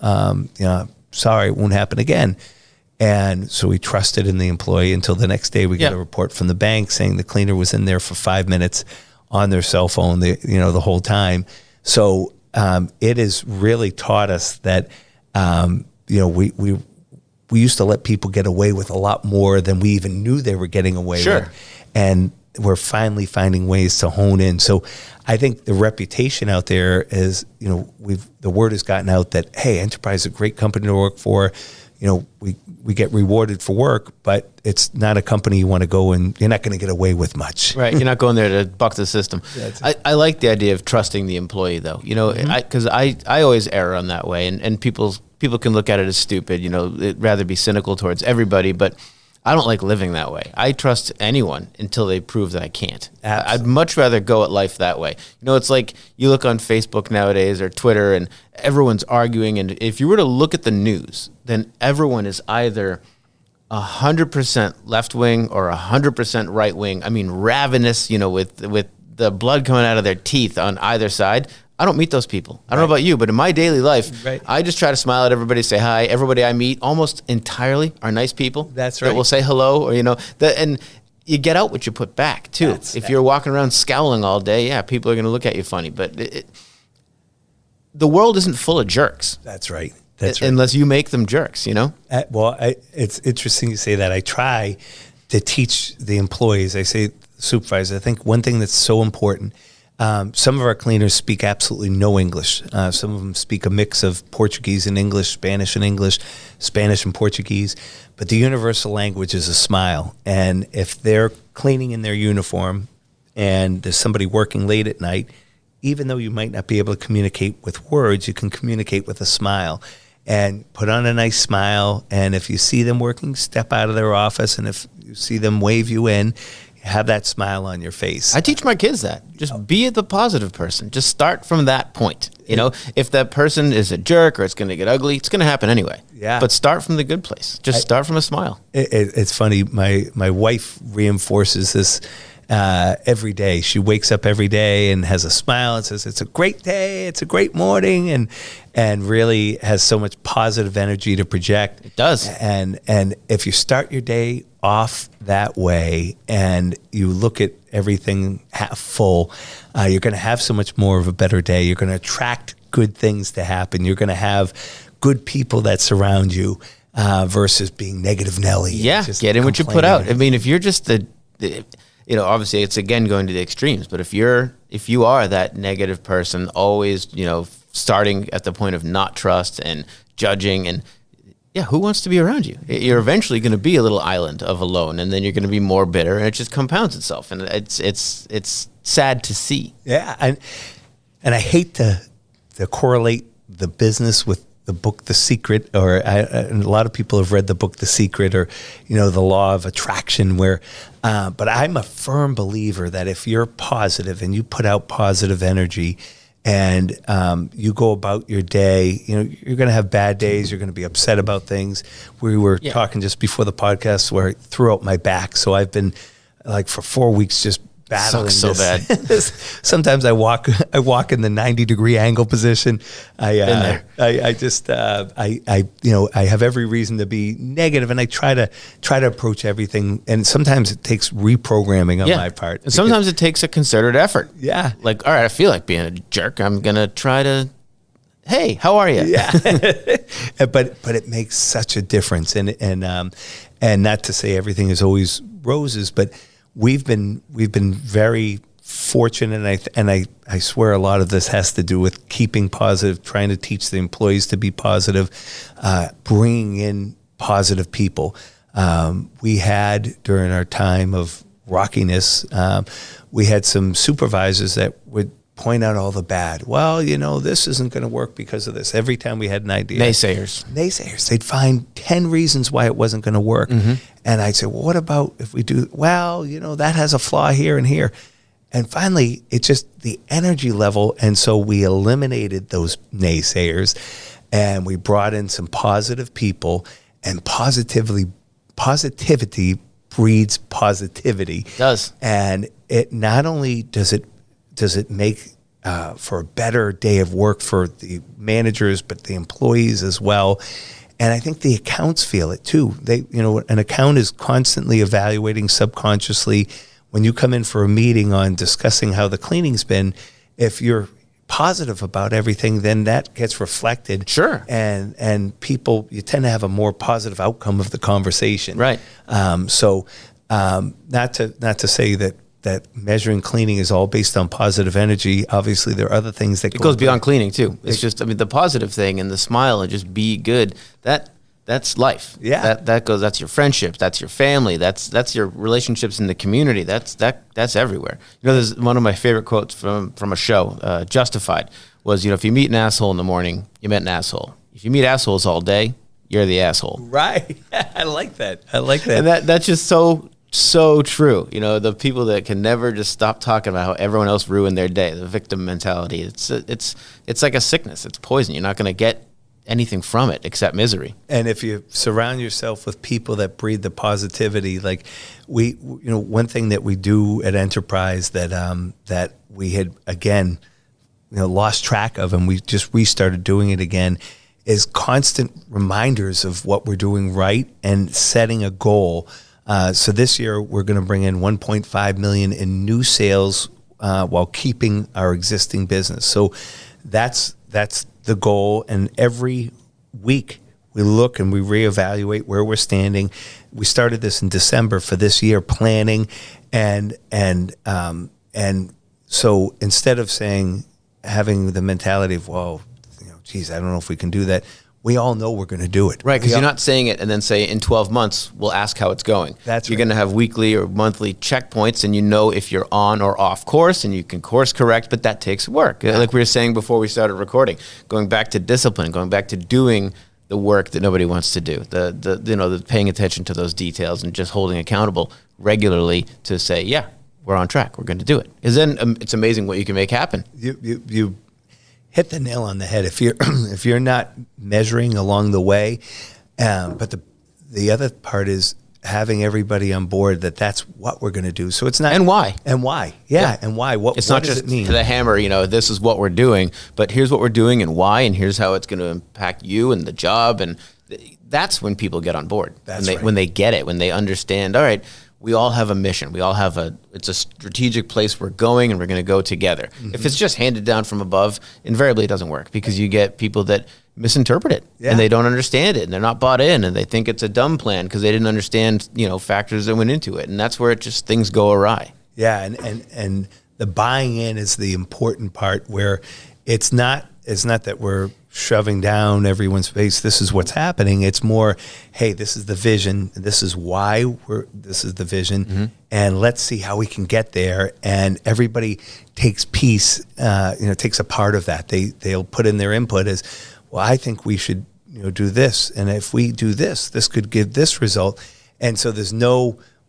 Sorry, it won't happen again. And so we trusted in the employee until the next day we got a report from the bank saying the cleaner was in there for 5 minutes on their cell phone, the whole time. So it has really taught us that, we used to let people get away with a lot more than we even knew they were getting away with. And we're finally finding ways to hone in. So I think the reputation out there is, the word has gotten out that, hey, Enterprise is a great company to work for. We get rewarded for work, but it's not a company you want to go and you're not going to get away with much. Right. You're not going there to buck the system. I like the idea of trusting the employee, though, because I always err on that way, and people can look at it as stupid, it'd rather be cynical towards everybody, but I don't like living that way. I trust anyone until they prove that I can't. I'd much rather go at life that way. It's like you look on Facebook nowadays or Twitter and everyone's arguing. And if you were to look at the news, then everyone is either 100% left wing or 100% right wing. I mean, ravenous, with the blood coming out of their teeth on either side. I don't meet those people. I don't know about you, but in my daily life, I just try to smile at everybody, say hi. Everybody I meet almost entirely are nice people. That's right. That will say hello, or and you get out what you put back too. If you're walking around scowling all day, people are going to look at you funny. But the world isn't full of jerks. That's right. Unless you make them jerks, It's interesting you say that. I try to teach the employees. I say, supervisors, I think one thing that's so important. Some of our cleaners speak absolutely no English. Some of them speak a mix of Portuguese and English, Spanish and English, Spanish and Portuguese. But the universal language is a smile. And if they're cleaning in their uniform and there's somebody working late at night, even though you might not be able to communicate with words, you can communicate with a smile. And put on a nice smile. And if you see them working, step out of their office. And if you see them wave you in, have that smile on your face. I teach my kids that. Just be the positive person. Just start from that point. If that person is a jerk or it's going to get ugly, it's going to happen anyway. Yeah. But start from the good place. Just start from a smile. It's funny. My wife reinforces this every day. She wakes up every day and has a smile and says, it's a great day. It's a great morning. And really has so much positive energy to project. It does. And if you start your day off that way and you look at everything half full, you're going to have so much more of a better day. You're going to attract good things to happen. You're going to have good people that surround you versus being negative Nelly. Yeah, get in what you put out. I mean, if you're just obviously it's again going to the extremes, but if you are that negative person, always, starting at the point of not trust and judging and who wants to be around you? You're eventually going to be a little island of alone, and then you're going to be more bitter, and it just compounds itself, and it's sad to see. Yeah, and I hate to correlate the business with the book The Secret, and a lot of people have read the book The Secret, or the law of attraction. But I'm a firm believer that if you're positive and you put out positive energy, and you go about your day, you're going to have bad days. You're going to be upset about things. We were talking just before the podcast where I threw out my back. So I've been for 4 weeks just battling so bad. Sometimes I walk in the 90-degree angle position. I have every reason to be negative, and I try to approach everything. And sometimes it takes reprogramming on my part. And sometimes it takes a concerted effort. Yeah. All right, I feel like being a jerk. I'm gonna try to. Hey, how are you? Yeah. But it makes such a difference, and not to say everything is always roses, but we've been very fortunate, and I swear a lot of this has to do with keeping positive, trying to teach the employees to be positive, bringing in positive people. We had, during our time of rockiness, we had some supervisors that would point out all the bad. Well, this isn't going to work because of this. Every time we had an idea. Naysayers. They'd find 10 reasons why it wasn't going to work. And I'd say, well, what about if we do, well, that has a flaw here and here. And finally, it's just the energy level. And so we eliminated those naysayers and we brought in some positive people, and positivity breeds positivity. It does. And it not only does it make for a better day of work for the managers, but the employees as well. And I think the accounts feel it too. An account is constantly evaluating subconsciously. When you come in for a meeting on discussing how the cleaning's been, if you're positive about everything, then that gets reflected. Sure. And people, you tend to have a more positive outcome of the conversation. Right. So not to say that measuring cleaning is all based on positive energy. Obviously, there are other things that it goes beyond cleaning too. It's just, the positive thing and the smile and just be good. That's life. Yeah. That's your friendship. That's your family. That's your relationships in the community. That's everywhere. There's one of my favorite quotes from a show, Justified, was, if you meet an asshole in the morning, you met an asshole. If you meet assholes all day, you're the asshole. Right. I like that. And that's just so true. The people that can never just stop talking about how everyone else ruined their day, the victim mentality. It's like a sickness. It's poison. You're not going to get anything from it except misery. And if you surround yourself with people that breed the positivity, like one thing that we do at Enterprise that we had again, lost track of, and we just restarted doing it again, is constant reminders of what we're doing right and setting a goal. So this year we're going to bring in 1.5 million in new sales while keeping our existing business. So that's the goal. And every week we look and we reevaluate where we're standing. We started this in December for this year, planning, and so instead of having the mentality of, well, geez, I don't know if we can do that. We all know we're going to do it. Right, because you're not saying it and then say in 12 months, we'll ask how it's going. You're going to have weekly or monthly checkpoints, and if you're on or off course, and you can course correct, but that takes work. Yeah. Like we were saying before we started recording, going back to discipline, going back to doing the work that nobody wants to do, the paying attention to those details and just holding accountable regularly to say, yeah, we're on track, we're going to do it. Because then it's amazing what you can make happen. You hit the nail on the head. If you're not measuring along the way, but the other part is having everybody on board that's what we're going to do. So it's not, and why, and why, and why. What it's what not does just it mean? to the hammer. This is what we're doing, but here's what we're doing and why, and here's how it's going to impact you and the job, and that's when people get on board. When they get it, when they understand. All right. We all have a mission. It's a strategic place we're going, and we're going to go together. Mm-hmm. If it's just handed down from above, invariably it doesn't work, because you get people that misinterpret it and they don't understand it, and they're not bought in, and they think it's a dumb plan because they didn't understand, factors that went into it. And that's where things go awry. Yeah. And the buying in is the important part, where it's not that we're shoving down everyone's face, this is what's happening. It's more, hey, this is the vision. This is why this is the vision. Mm-hmm. And let's see how we can get there. And everybody takes takes a part of that. They'll put in their input as, well, I think we should, do this. And if we do this could give this result. And so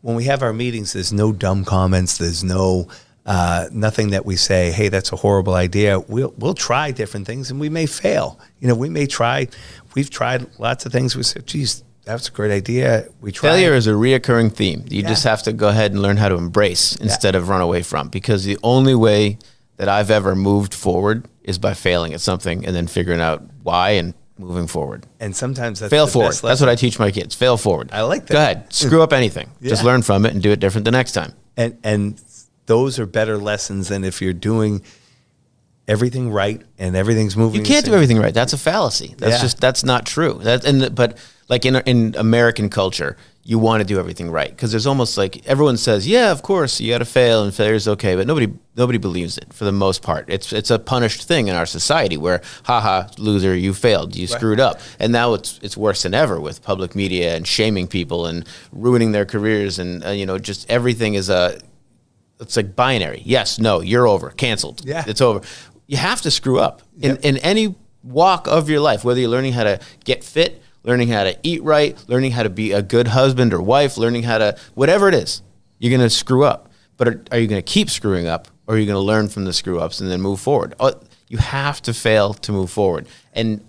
when we have our meetings, there's no dumb comments. There's nothing that we say, hey, that's a horrible idea. We'll try different things, and we may fail. We've tried lots of things. We said, geez, that's a great idea. Failure is a reoccurring theme. You just have to go ahead and learn how to embrace instead of run away from, because the only way that I've ever moved forward is by failing at something and then figuring out why and moving forward. And sometimes that's fail forward. That's what I teach my kids. Fail forward. I like that. Go ahead. Screw up anything. Just learn from it and do it different the next time. And those are better lessons than if you're doing everything right and everything's moving. You can't do everything right. That's a fallacy. That's not true. But like in American culture, you want to do everything right, because there's almost like everyone says, yeah, of course you got to fail and failure is okay, but nobody believes it for the most part. It's a punished thing in our society where, haha, loser, you failed, you screwed up, and now it's worse than ever with public media and shaming people and ruining their careers, and just everything is it's like binary. Yes, no, you're over, canceled. Yeah, it's over. You have to screw up in any walk of your life, whether you're learning how to get fit, learning how to eat right, learning how to be a good husband or wife, learning how to, whatever it is, you're going to screw up. But are you going to keep screwing up, or are you going to learn from the screw ups and then move forward? You have to fail to move forward. And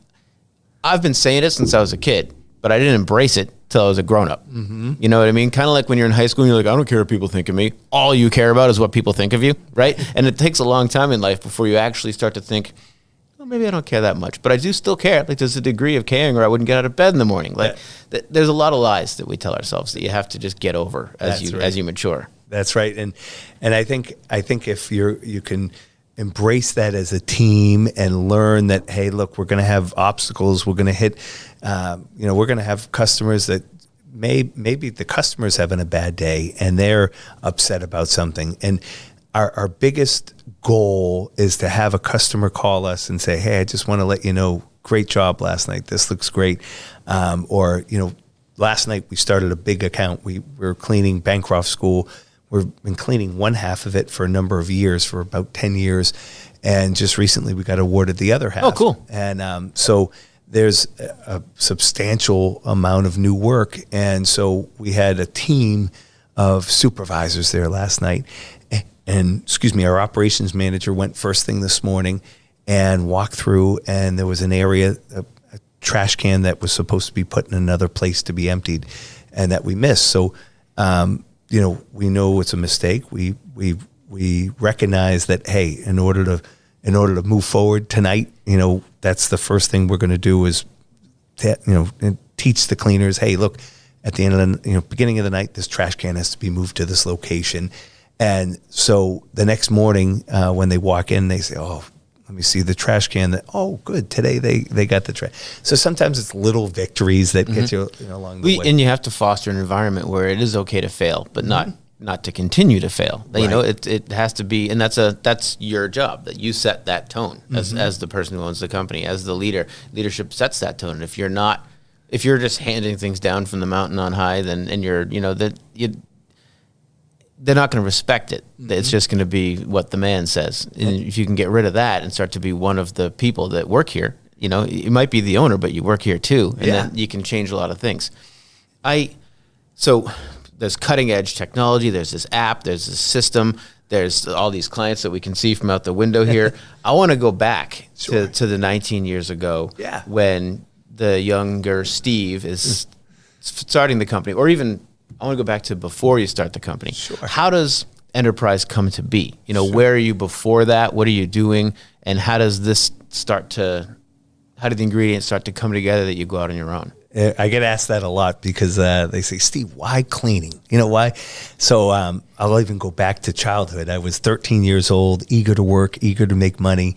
I've been saying it since I was a kid, but I didn't embrace it till I was a grown up. Mm-hmm. You know what I mean? Kind of like when you're in high school and you're like, I don't care what people think of me. All you care about is what people think of you, right? And it takes a long time in life before you actually start to think, maybe I don't care that much, but I do still care. Like, there's a degree of caring, or I wouldn't get out of bed in the morning. Like, there's a lot of lies that we tell ourselves that you have to just get over as you mature. That's right. And I think if you can embrace that as a team and learn that, hey, look, we're going to have obstacles. We're going to hit, we're going to have customers that maybe the customer's having a bad day and they're upset about something. And our biggest goal is to have a customer call us and say, hey, I just want to let you know, great job last night. This looks great. Last night we started a big account. We were cleaning Bancroft School. We've been cleaning one half of it for a number of years, for about 10 years. And just recently we got awarded the other half. Oh, cool. And so there's a substantial amount of new work. And so we had a team of supervisors there last night. And our operations manager went first thing this morning and walked through, and there was an area, a trash can that was supposed to be put in another place to be emptied, and that we missed. So, we know it's a mistake. We recognize that, hey, in order to move forward tonight, that's the first thing we're going to do is, teach the cleaners, hey, look, at the end of the beginning of the night, this trash can has to be moved to this location. And so the next morning, when they walk in, they say, oh, let me see the trash can. Oh, good. Today they got the trash. So sometimes it's little victories that get you, along the way. And you have to foster an environment where it is okay to fail, but not to continue to fail. Right. It has to be, and that's your job, that you set that tone as the person who owns the company, as the leader. Leadership sets that tone. And if you're just handing things down from the mountain on high, then they're not going to respect it. It's just going to be what the man says. And if you can get rid of that and start to be one of the people that work here, you might be the owner, but you work here too. And then you can change a lot of things. So there's cutting edge technology. There's this app, there's this system, there's all these clients that we can see from out the window here. I want to go back to the 19 years ago when the younger Steve is starting the company, or even I want to go back to before you start the company. Sure. How does Enterprise come to be? Where are you before that? What are you doing? And how does the ingredients start to come together that you go out on your own? I get asked that a lot because they say, Steve, why cleaning? Why? So I'll even go back to childhood. I was 13 years old, eager to work, eager to make money.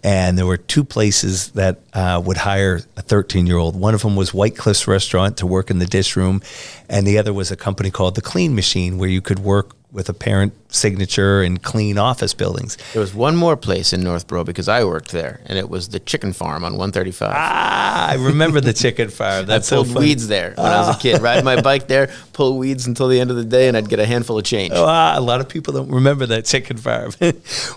And there were two places that would hire a 13-year-old. One of them was White Cliffs Restaurant to work in the dish room. And the other was a company called The Clean Machine, where you could work with a parent signature and clean office buildings. There was one more place in Northborough because I worked there, and it was the chicken farm on 135. I remember the chicken farm. I pulled weeds there when I was a kid. Ride my bike there, pull weeds until the end of the day, and I'd get a handful of change. A lot of people don't remember that chicken farm.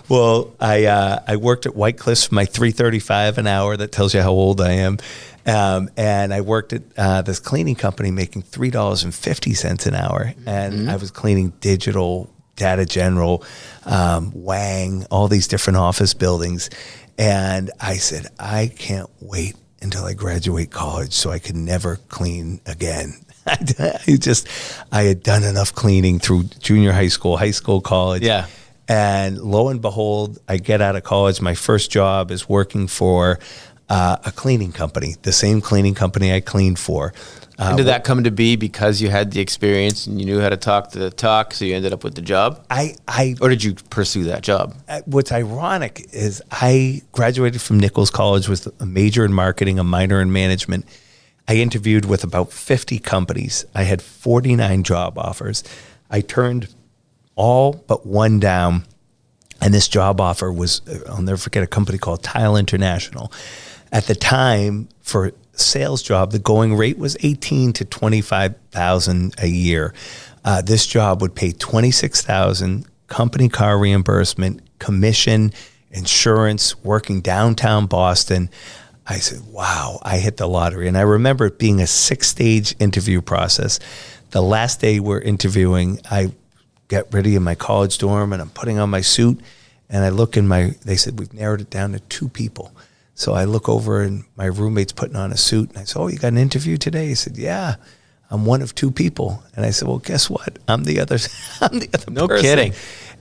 Well, I worked at White Cliffs for my $3.35 an hour. That tells you how old I am. And I worked at this cleaning company making $3.50 an hour. And I was cleaning Digital, Data General, Wang, all these different office buildings. And I said, I can't wait until I graduate college so I can never clean again. I had done enough cleaning through junior high school, college. Yeah. And lo and behold, I get out of college. My first job is working for a cleaning company, the same cleaning company I cleaned for. And did that come to be because you had the experience and you knew how to talk the talk, so you ended up with the job? Or did you pursue that job? What's ironic is I graduated from Nichols College with a major in marketing, a minor in management. I interviewed with about 50 companies. I had 49 job offers. I turned all but one down. And this job offer was, I'll never forget, a company called Tile International. At the time, for a sales job, the going rate was $18,000 to $25,000 a year. This job would pay $26,000, company car reimbursement, commission, insurance, working downtown Boston. I said, wow, I hit the lottery. And I remember it being a 6-stage interview process. The last day we're interviewing, I get ready in my college dorm and I'm putting on my suit and I look they said, we've narrowed it down to 2 people. So I look over and my roommate's putting on a suit and I said, oh, you got an interview today? He said, yeah, I'm one of 2 people. And I said, well, guess what? I'm the other No person. kidding.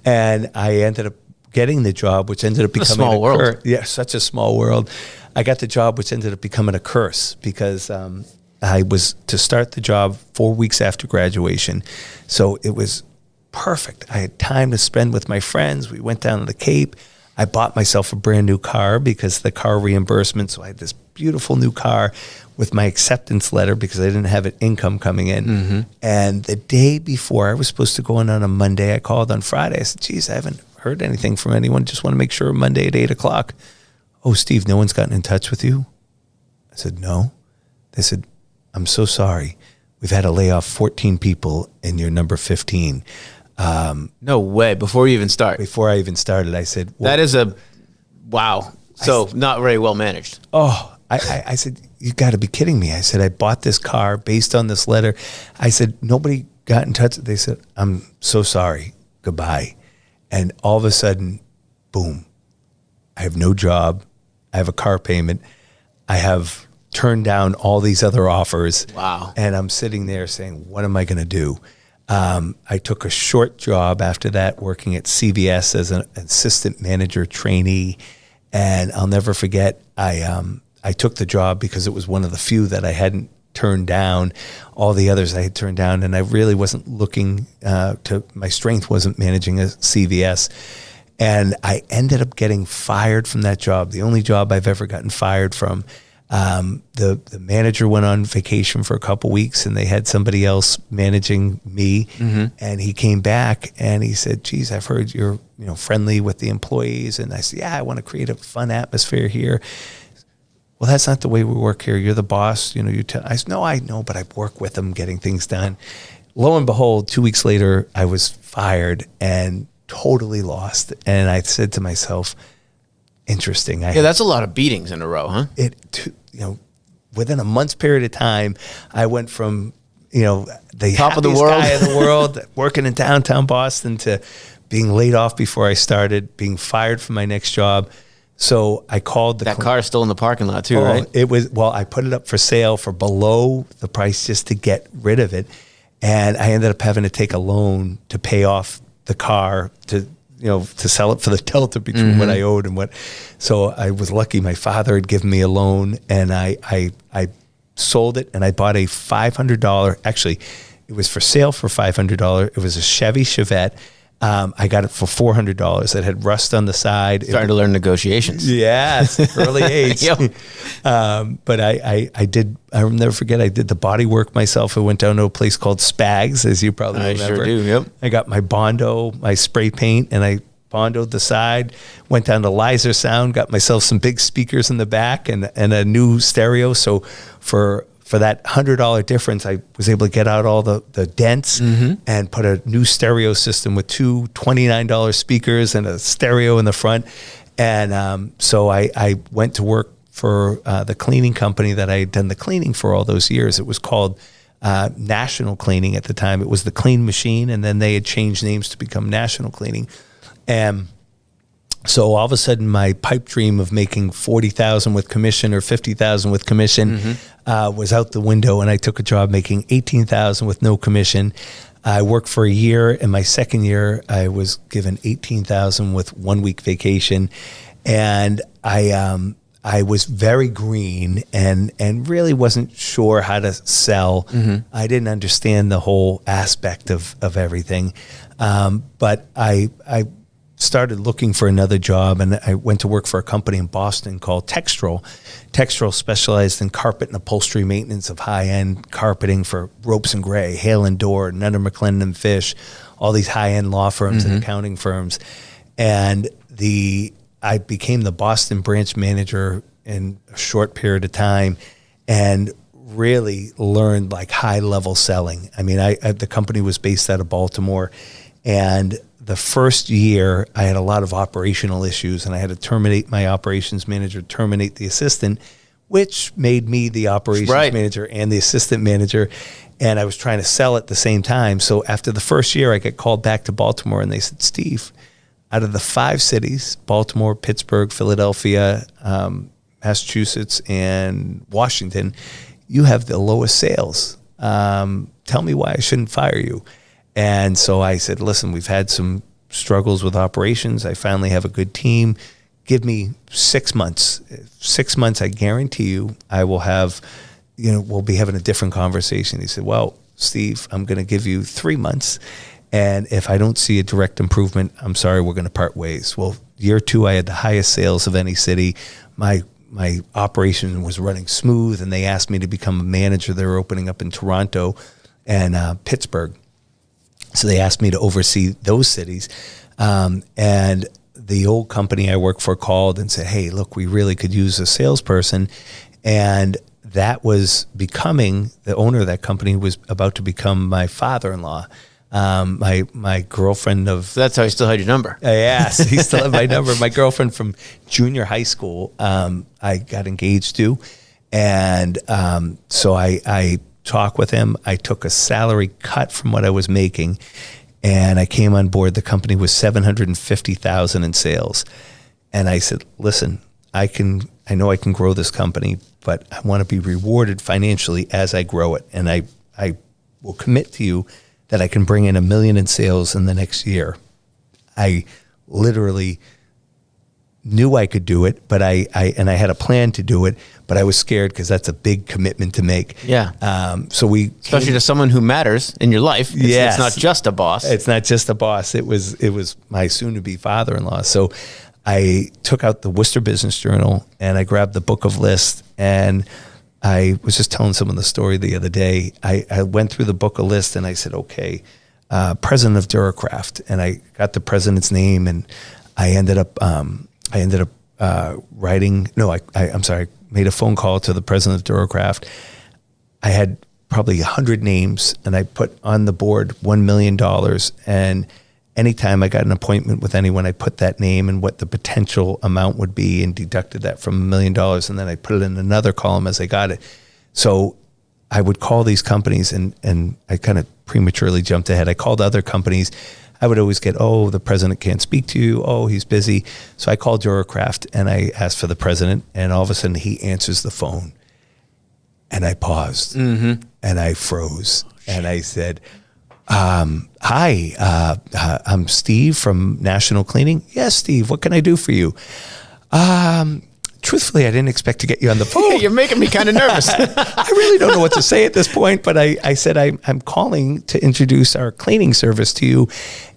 And I ended up getting the job, which ended up becoming a small world. Yeah, such a small world. I got the job, which ended up becoming a curse because I was to start the job 4 weeks after graduation. So it was perfect. I had time to spend with my friends. We went down to the Cape. I bought myself a brand new car because the car reimbursement. So I had this beautiful new car with my acceptance letter because I didn't have an income coming in. Mm-hmm. And the day before I was supposed to go in on a Monday, I called on Friday. I said, geez, I haven't heard anything from anyone. Just want to make sure Monday at 8 o'clock. Oh, Steve, no one's gotten in touch with you? I said, no. They said, I'm so sorry. We've had to lay off 14 people and you're number 15. No way. Before you even start. Before I even started, I said, well, that is wow. So not very well managed. Oh, I said, you got to be kidding me. I said, I bought this car based on this letter. I said, nobody got in touch. They said, I'm so sorry. Goodbye. And all of a sudden, boom, I have no job. I have a car payment. I have turned down all these other offers. Wow. And I'm sitting there saying, what am I going to do? I took a short job after that working at CVS as an assistant manager trainee. And I'll never forget, I took the job because it was one of the few that I hadn't turned down. All the others I had turned down, and I really wasn't looking my strength wasn't managing a CVS. And I ended up getting fired from that job, the only job I've ever gotten fired from. The manager went on vacation for a couple weeks and they had somebody else managing me. Mm-hmm. And he came back and he said, geez, I've heard you're friendly with the employees. And I said, yeah, I want to create a fun atmosphere here. Well, that's not the way we work here. You're the boss. I said, no, I know, but I work with them getting things done. Lo and behold, 2 weeks later, I was fired and totally lost. And I said to myself, interesting. That's a lot of beatings in a row, huh? Within a month's period of time, I went from, the top of the world guy in the world, working in downtown Boston, to being laid off before I started, being fired from my next job. So I called that car is still in the parking lot too, right? It was, I put it up for sale for below the price just to get rid of it. And I ended up having to take a loan to pay off the car to sell it for the delta between what I owed and what. So I was lucky. My father had given me a loan and I sold it and I bought a $500. Actually, it was for sale for $500. It was a Chevy Chevette. I got it for $400. It had rust on the side. Starting to learn negotiations. Yes, early age. Yep. But I'll never forget, I did the body work myself. I went down to a place called Spags, as you probably remember. I sure do, yep. I got my Bondo, my spray paint, and I Bondoed the side, went down to Lizer Sound, got myself some big speakers in the back and a new stereo. So for that $100 difference, I was able to get out all the dents and put a new stereo system with two $29 speakers and a stereo in the front. And so I went to work for the cleaning company that I had done the cleaning for all those years. It was called National Cleaning at the time. It was the Clean Machine, and then they had changed names to become National Cleaning. And so all of a sudden, my pipe dream of making $40,000 with commission or $50,000 with commission was out the window, and I took a job making $18,000 with no commission. I worked for a year. In my second year, I was given $18,000 with 1 week vacation, and I was very green and really wasn't sure how to sell. I didn't understand the whole aspect of everything, but I started looking for another job, and I went to work for a company in Boston called Textral. Textral specialized in carpet and upholstery maintenance of high-end carpeting for Ropes and Gray, Hale and Dorr, Nutter McLennan and Fish, all these high-end law firms and accounting firms. And I became the Boston branch manager in a short period of time, and really learned like high-level selling. I mean, the company was based out of Baltimore, and the first year I had a lot of operational issues, and I had to terminate my operations manager, terminate the assistant, which made me the operations manager and the assistant manager. And I was trying to sell at the same time. So after the first year, I got called back to Baltimore, and they said, Steve, out of the 5 cities, Baltimore, Pittsburgh, Philadelphia, Massachusetts, and Washington, you have the lowest sales. Tell me why I shouldn't fire you. And so I said, listen, we've had some struggles with operations. I finally have a good team. Give me 6 months. 6 months, I guarantee you, I will have, we'll be having a different conversation. He said, well, Steve, I'm going to give you 3 months. And if I don't see a direct improvement, I'm sorry, we're going to part ways. Well, year 2, I had the highest sales of any city. My operation was running smooth, and they asked me to become a manager. They were opening up in Toronto and Pittsburgh. So they asked me to oversee those cities. And the old company I worked for called and said, hey, look, we really could use a salesperson. And that was becoming, the owner of that company was about to become my father-in-law. My girlfriend of... So that's how he still had your number. Yes, he still had my number. My girlfriend from junior high school, I got engaged to. And so I talked with him. I took a salary cut from what I was making, and I came on board. The company was $750,000 in sales. And I said, listen, I know I can grow this company, but I want to be rewarded financially as I grow it. And I will commit to you that I can bring in $1 million in sales in the next year. I literally knew I could do it, but I had a plan to do it, but I was scared because that's a big commitment to make. Yeah. Especially to someone who matters in your life. It's not just a boss. It's not just a boss. It was my soon-to-be father-in-law. So I took out the Worcester Business Journal, and I grabbed the book of lists, and I was just telling someone the story the other day. I went through the book of lists, and I said, okay, president of Duracraft, and I got the president's name, and I ended up writing. No, I'm sorry. Made a phone call to the president of Duracraft. I had probably 100 names, and I put on the board $1 million. And anytime I got an appointment with anyone, I put that name and what the potential amount would be, and deducted that from $1 million. And then I put it in another column as I got it. So I would call these companies, and I kind of prematurely jumped ahead. I called other companies. I would always get, oh, the president can't speak to you. Oh, he's busy. So I called Duracraft, and I asked for the president, and all of a sudden he answers the phone. And I paused, and I froze, and I said, hi, I'm Steve from National Cleaning. Yes, Steve, what can I do for you? Truthfully, I didn't expect to get you on the phone. You're making me kind of nervous. I really don't know what to say at this point, but I said, I'm calling to introduce our cleaning service to you.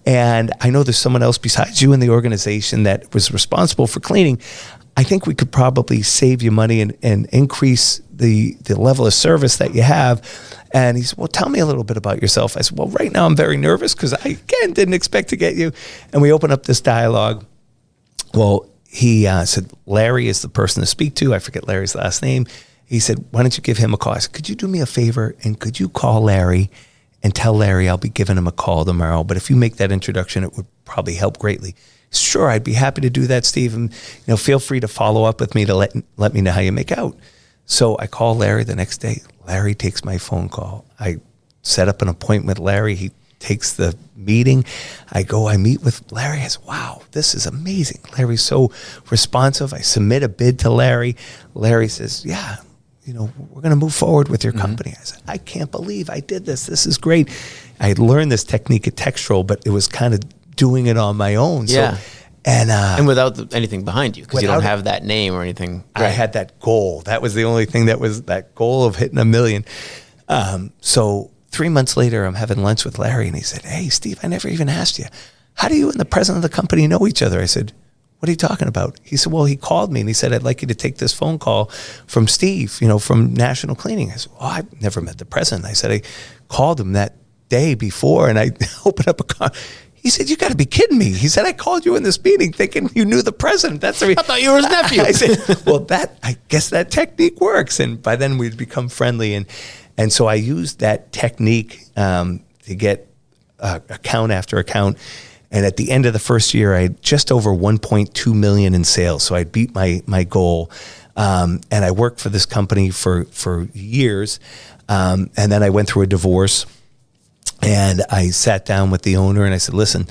And I know there's someone else besides you in the organization that was responsible for cleaning. I think we could probably save you money and increase the level of service that you have. And he said, well, tell me a little bit about yourself. I said, well, right now I'm very nervous because I, again, didn't expect to get you. And we opened up this dialogue. Well, he said, Larry is the person to speak to. I forget Larry's last name. He said, why don't you give him a call? I said, could you do me a favor, and could you call Larry and tell Larry I'll be giving him a call tomorrow, but if you make that introduction, it would probably help greatly. Sure, I'd be happy to do that, Steve. And feel free to follow up with me to let me know how you make out. So I call Larry the next day. Larry takes my phone call. I set up an appointment with Larry. He takes the meeting. I meet with Larry. I said, wow, this is amazing. Larry's so responsive. I submit a bid to Larry. Larry says, yeah, we're going to move forward with your company. I said, I can't believe I did this. This is great. I had learned this technique at Textral, but it was kind of doing it on my own. Yeah. So, and without anything behind you, because you don't have that name or anything. I had that goal. That was the only thing that was that goal of hitting $1 million. So 3 months later, I'm having lunch with Larry, and he said, hey, Steve, I never even asked you. how do you and the president of the company know each other? I said, what are you talking about? He said, well, he called me and he said, I'd like you to take this phone call from Steve, from National Cleaning. I said, well, I've never met the president. I said, I called him that day before and I opened up a car. He said, you got to be kidding me. He said, I called you in this meeting thinking you knew the president. That's the reason. I thought you were his nephew. I said, well, I guess that technique works. And by then we'd become friendly. And so I used that technique to get account after account. And at the end of the first year, I had just over 1.2 million in sales. So I beat my goal. And I worked for this company for years. And then I went through a divorce. And I sat down with the owner and I said, listen,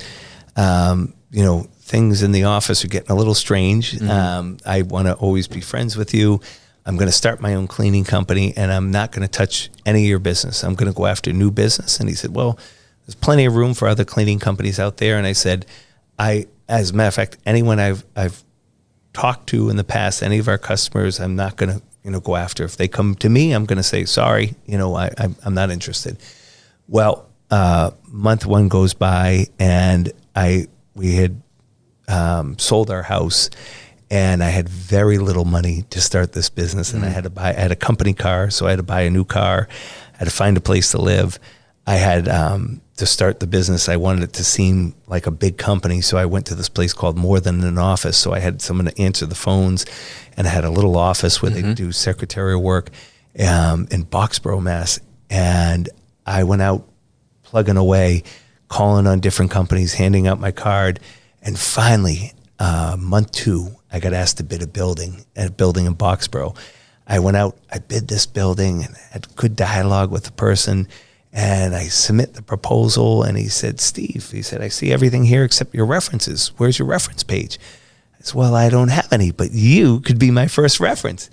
things in the office are getting a little strange. Mm-hmm. I want to always be friends with you. I'm going to start my own cleaning company and I'm not going to touch any of your business. I'm going to go after new business. And he said, well, there's plenty of room for other cleaning companies out there. And I said, as a matter of fact, anyone I've talked to in the past, any of our customers, I'm not going to, go after. If they come to me, I'm going to say, sorry, I'm not interested. Well, month one goes by and we had sold our house and I had very little money to start this business. And I had a company car. So I had to buy a new car. I had to find a place to live. I had, to start the business, I wanted it to seem like a big company. So I went to this place called More Than an Office. So I had someone to answer the phones and I had a little office where they do secretarial work in Boxborough, Mass. And I went out plugging away, calling on different companies, handing out my card. And finally, month 2, I got asked to bid a building in Boxborough. I went out, I bid this building and had good dialogue with the person. And I submit the proposal and he said, Steve, I see everything here except your references. Where's your reference page? I said, well, I don't have any, but you could be my first reference.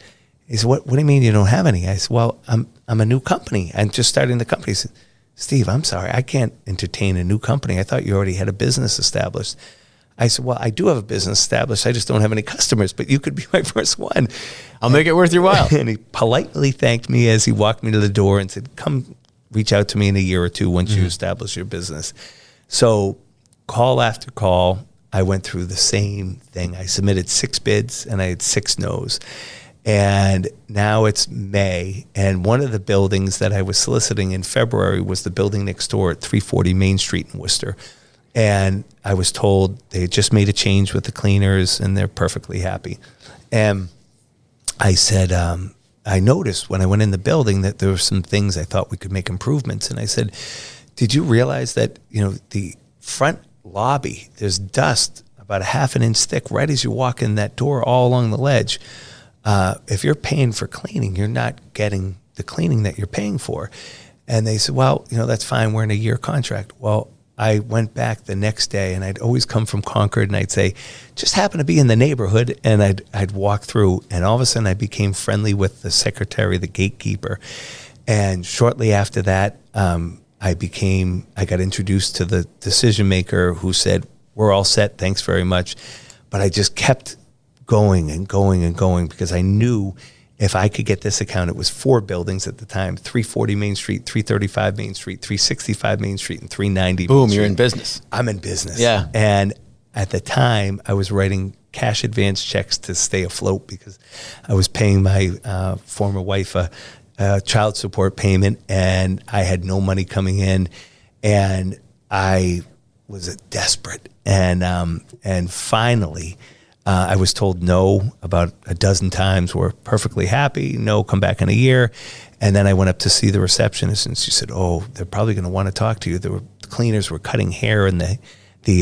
He said, what do you mean you don't have any? I said, well, I'm a new company. I'm just starting the company. He said, Steve, I'm sorry, I can't entertain a new company. I thought you already had a business established. I said, well, I do have a business established. I just don't have any customers, but you could be my first one. I'll make it worth your while. And he politely thanked me as he walked me to the door and said, come reach out to me in a year or two once you establish your business. So call after call, I went through the same thing. I submitted 6 bids and I had 6 no's. And now it's May. And one of the buildings that I was soliciting in February was the building next door at 340 Main Street in Worcester. And I was told they had just made a change with the cleaners and they're perfectly happy. And I said, I noticed when I went in the building that there were some things I thought we could make improvements. And I said, did you realize that, the front lobby, there's dust about a half an inch thick right as you walk in that door all along the ledge. If you're paying for cleaning, you're not getting the cleaning that you're paying for. And they said, well, that's fine. We're in a year contract. Well, I went back the next day and I'd always come from Concord and I'd say, just happen to be in the neighborhood. And I'd walk through and all of a sudden I became friendly with the secretary, the gatekeeper. And shortly after that, I got introduced to the decision maker who said, we're all set. Thanks very much. But I just kept going and going and going because I knew if I could get this account, it was 4 buildings at the time, 340 Main Street, 335 Main Street, 365 Main Street, and 390 Boom, Main Street. you're in business. I'm in business. Yeah. And at the time, I was writing cash advance checks to stay afloat because I was paying my former wife a child support payment and I had no money coming in and I was desperate. And finally, I was told no about a dozen times. We're perfectly happy. No, come back in a year. And then I went up to see the receptionist and she said, oh, they're probably going to want to talk to you. The cleaners were cutting hair in the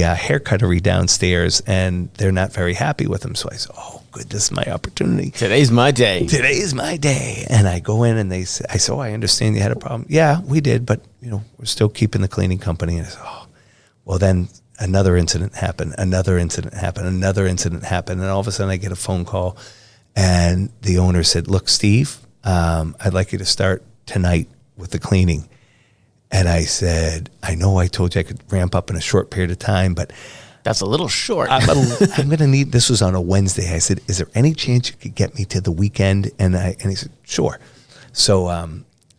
hair cuttery downstairs and they're not very happy with them. So I said, oh, good, this is my opportunity. Today's my day. Today is my day. And I go in and I said, oh, I understand you had a problem. Yeah, we did, but we're still keeping the cleaning company. And I said, oh, well then, another incident happened, another incident happened, another incident happened. And all of a sudden I get a phone call and the owner said, look, Steve, I'd like you to start tonight with the cleaning. And I said, I know I told you I could ramp up in a short period of time, but that's a little short. I'm going to need, this was on a Wednesday. I said, is there any chance you could get me to the weekend? And he said, sure. So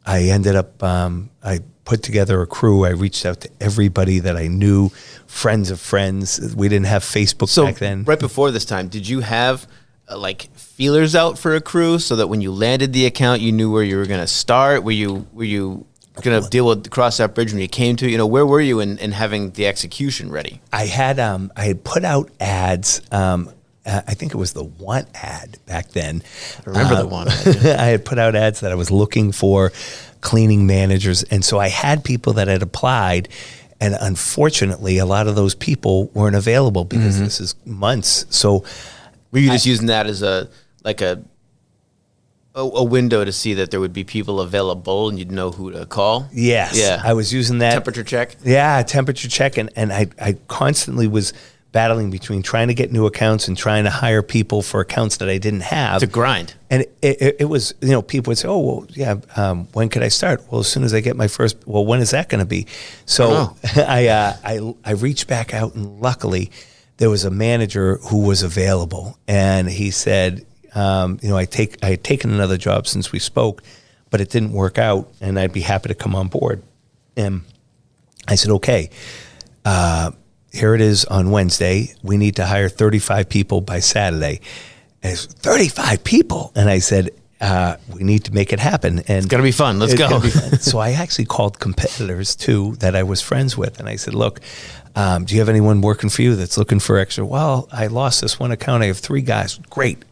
I ended up, I put together a crew. I reached out to everybody that I knew, friends of friends. We didn't have Facebook back then. Right before this time, did you have like feelers out for a crew so that when you landed the account, you knew where you were going to start? Were you going to deal with cross that bridge when you came to, where were you in having the execution ready? I had put out ads. I think it was the Want ad back then. I remember the Want ad. Yeah. I had put out ads that I was looking for cleaning managers. And so I had people that had applied. And unfortunately, a lot of those people weren't available because this is months. So were you just using that as a window to see that there would be people available and you'd know who to call? Yes. Yeah. I was using that. Temperature check? Yeah, temperature check. And I constantly was battling between trying to get new accounts and trying to hire people for accounts that I didn't have. It's a grind. And it was, people would say, oh, well, yeah, when could I start? Well, as soon as I get my first, well, when is that going to be? So I reached back out, and luckily there was a manager who was available. And he said, I had taken another job since we spoke, but it didn't work out, and I'd be happy to come on board. And I said, okay, here it is on Wednesday. We need to hire 35 people by Saturday. And it's 35 people. And I said, we need to make it happen. And it's going to be fun. Let's go. So I actually called competitors too that I was friends with. And I said, look, do you have anyone working for you that's looking for extra? Well, I lost this one account. I have 3 guys. Great.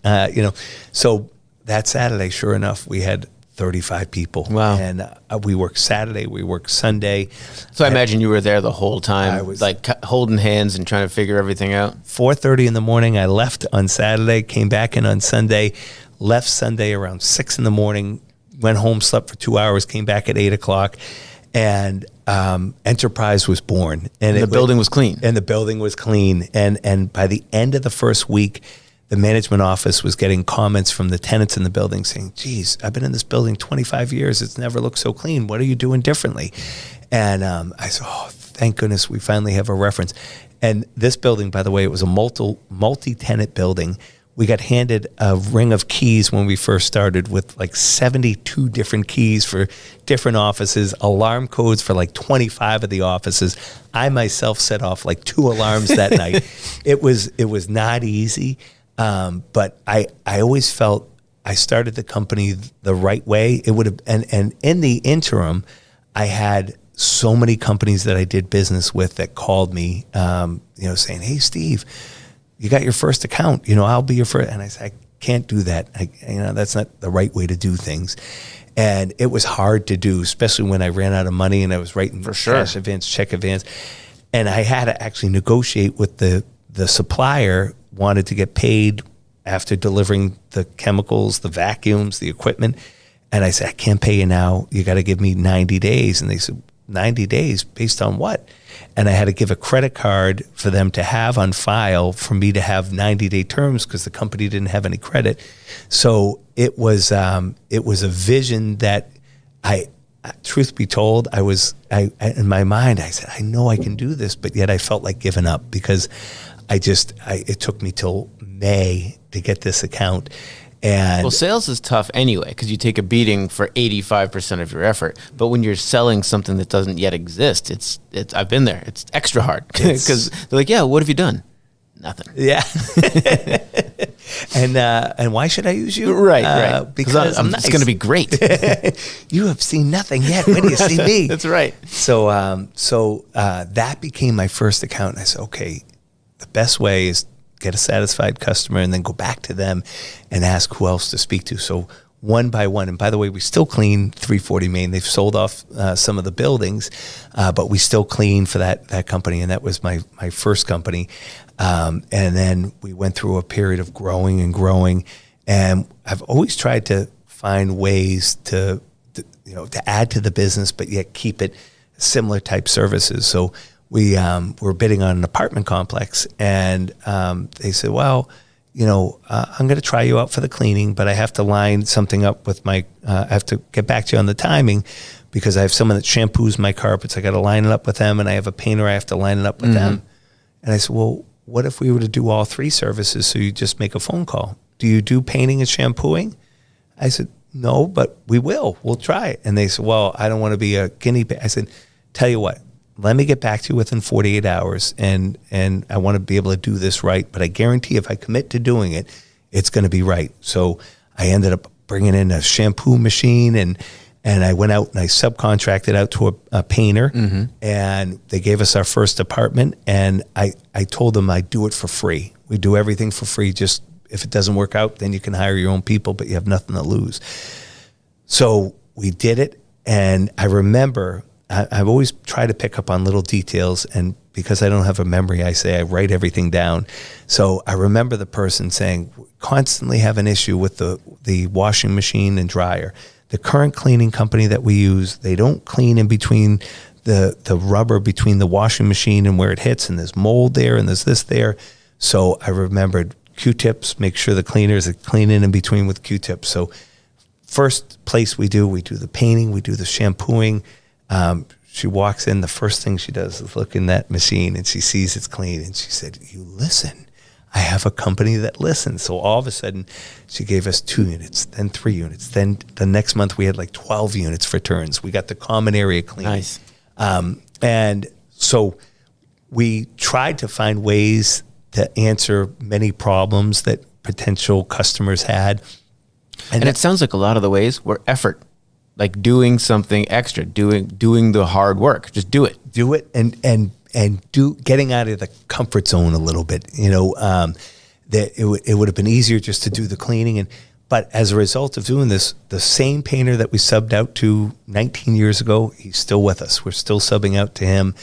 So that Saturday, sure enough, we had 35 people. Wow. And we worked Saturday, we worked Sunday. So I imagine you were there the whole time, I was like holding hands and trying to figure everything out. 4:30 in the morning, I left on Saturday, came back in on Sunday, left Sunday around 6 in the morning, went home, slept for 2 hours, came back at 8 o'clock, and Enterprise was born. And the building was clean. And the building was clean. And by the end of the first week, the management office was getting comments from the tenants in the building saying, geez, I've been in this building 25 years. It's never looked so clean. What are you doing differently? And I said, oh, thank goodness we finally have a reference. And this building, by the way, it was a multi-tenant building. We got handed a ring of keys when we first started with like 72 different keys for different offices, alarm codes for like 25 of the offices. I myself set off like 2 alarms that night. It was not easy. But I always felt I started the company the right way. It would have, and in the interim, I had so many companies that I did business with that called me, saying, hey, Steve, you got your first account, I'll be your first. And I said, I can't do that. That's not the right way to do things. And it was hard to do, especially when I ran out of money and I was writing for sure cash advance, check advance. And I had to actually negotiate with the supplier wanted to get paid after delivering the chemicals, the vacuums, the equipment. And I said, I can't pay you now. You got to give me 90 days. And they said, 90 days based on what? And I had to give a credit card for them to have on file for me to have 90-day terms because the company didn't have any credit. So it was a vision that truth be told, I in my mind, I said, I know I can do this, but yet I felt like giving up because it took me till May to get this account. And sales is tough anyway because you take a beating for 85% of your effort. But when you're selling something that doesn't yet exist, it's I've been there. It's extra hard because they're like, yeah, what have you done? Nothing. Yeah. And why should I use you? Right. Because I'm nice. It's going to be great. You have seen nothing yet. When do you see me? That's right. So that became my first account. And I said, okay, the best way is get a satisfied customer and then go back to them and ask who else to speak to. So one by one, and by the way, we still clean 340 Main. They've sold off some of the buildings, but we still clean for that company. And that was my first company. And then we went through a period of growing. And I've always tried to find ways to add to the business, but yet keep it similar type services. So we were bidding on an apartment complex, and they said, well, I'm going to try you out for the cleaning, but I have to line something up with I have to get back to you on the timing because I have someone that shampoos my carpets. I got to line it up with them, and I have a painter. I have to line it up with them. And I said, well, what if we were to do all 3 services so you just make a phone call? Do you do painting and shampooing? I said, no, but we will. We'll try it. And they said, well, I don't want to be a guinea pig. I said, tell you what, let me get back to you within 48 hours, and I want to be able to do this right. But I guarantee if I commit to doing it, it's going to be right. So I ended up bringing in a shampoo machine, and I went out and I subcontracted out to a painter, and they gave us our first apartment. And I told them I'd do it for free. We do everything for free. Just if it doesn't work out, then you can hire your own people, but you have nothing to lose. So we did it. And I remember I've always tried to pick up on little details, and because I don't have a memory, I write everything down. So I remember the person saying, constantly have an issue with the washing machine and dryer. The current cleaning company that we use, they don't clean in between the rubber between the washing machine and where it hits, and there's mold there and there's this there. So I remembered Q-tips, make sure the cleaners are cleaning in between with Q-tips. So first place we do the painting, we do the shampooing. She walks in, the first thing she does is look in that machine, and she sees it's clean, and she said, you listen. I have a company that listens. So all of a sudden, she gave us 2 units, then 3 units. Then the next month, we had like 12 units for turns. We got the common area clean. Nice. And so we tried to find ways to answer many problems that potential customers had. And it sounds like a lot of the ways were effort, like doing something extra, doing the hard work. Just do it. Do it and getting out of the comfort zone a little bit. That it would have been easier just to do the cleaning, but as a result of doing this, the same painter that we subbed out to 19 years ago, he's still with us. We're still subbing out to him.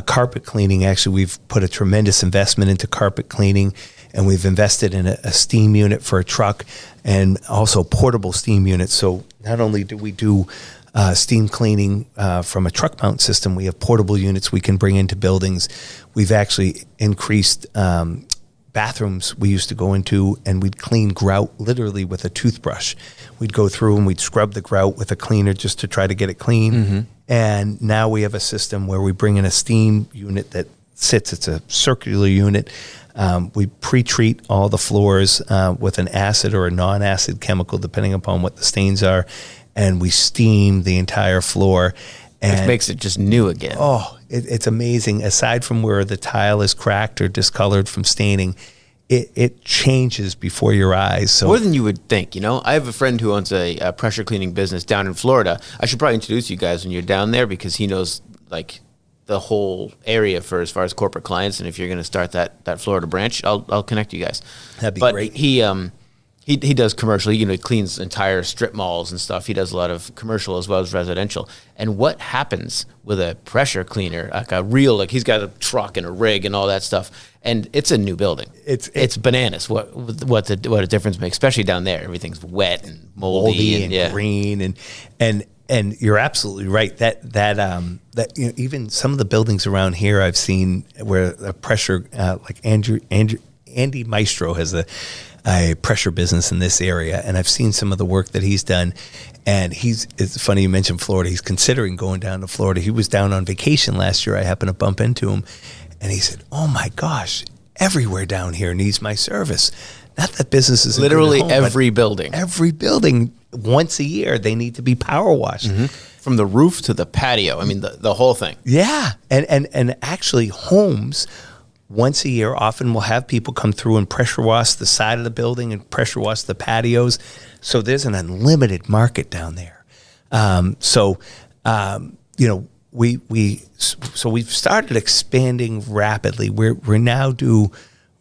Carpet cleaning, actually, we've put a tremendous investment into carpet cleaning, and we've invested in a steam unit for a truck and also portable steam units. So not only do we do steam cleaning from a truck mount system, we have portable units we can bring into buildings. We've actually increased bathrooms we used to go into, and we'd clean grout literally with a toothbrush. We'd go through and we'd scrub the grout with a cleaner just to try to get it clean. And now we have a system where we bring in a steam unit that sits, it's a circular unit. We pre-treat all the floors with an acid or a non-acid chemical, depending upon what the stains are, and we steam the entire floor. And which makes it just new again. Oh, it's amazing. Aside from where the tile is cracked or discolored from staining, it changes before your eyes. So more than you would think, I have a friend who owns a pressure cleaning business down in Florida. I should probably introduce you guys when you're down there, because he knows like the whole area for as far as corporate clients. And if you're going to start that Florida branch, I'll connect you guys. That'd be great. He does commercial, he cleans entire strip malls and stuff. He does a lot of commercial as well as residential. And what happens with a pressure cleaner, like he's got a truck and a rig and all that stuff, and it's a new building. It's bananas what a difference makes, especially down there. Everything's wet and moldy and green and you're absolutely right. That even some of the buildings around here I've seen where a pressure like Andy Maestro has a pressure business in this area, and I've seen some of the work that he's done. And it's funny you mentioned Florida. He's considering going down to Florida. He was down on vacation last year. I happened to bump into him, and he said, "Oh my gosh, everywhere down here needs my service." Not that business is literally every building. Every building once a year they need to be power washed. From the roof to the patio. I mean the whole thing. Yeah, and actually homes once a year often will have people come through and pressure wash the side of the building and pressure wash the patios. So there's an unlimited market down there. We've started expanding rapidly. We're now do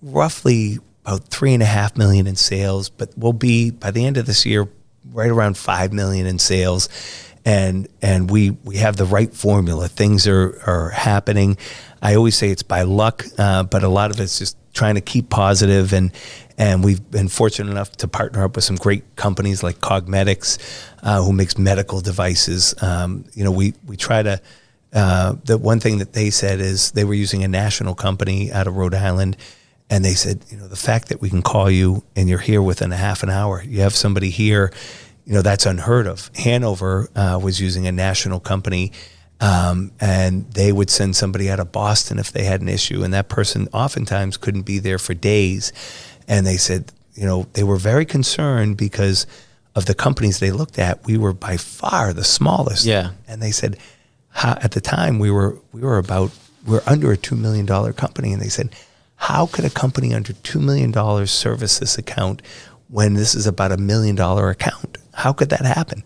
roughly about $3.5 million in sales, but we'll be by the end of this year right around $5 million in sales. And we have the right formula. Things are happening. I always say it's by luck, but a lot of it's just trying to keep positive. And we've been fortunate enough to partner up with some great companies like Cogmetics, who makes medical devices. We try to. The one thing that they said is they were using a national company out of Rhode Island, and they said, the fact that we can call you and you're here within a half an hour, you have somebody here. That's unheard of. Hanover was using a national company, and they would send somebody out of Boston if they had an issue, and that person oftentimes couldn't be there for days. And they said, they were very concerned because of the companies they looked at, we were by far the smallest. Yeah. And they said, at the time we're under a $2 million company. And they said, how could a company under $2 million service this account when this is about $1 million account? How could that happen?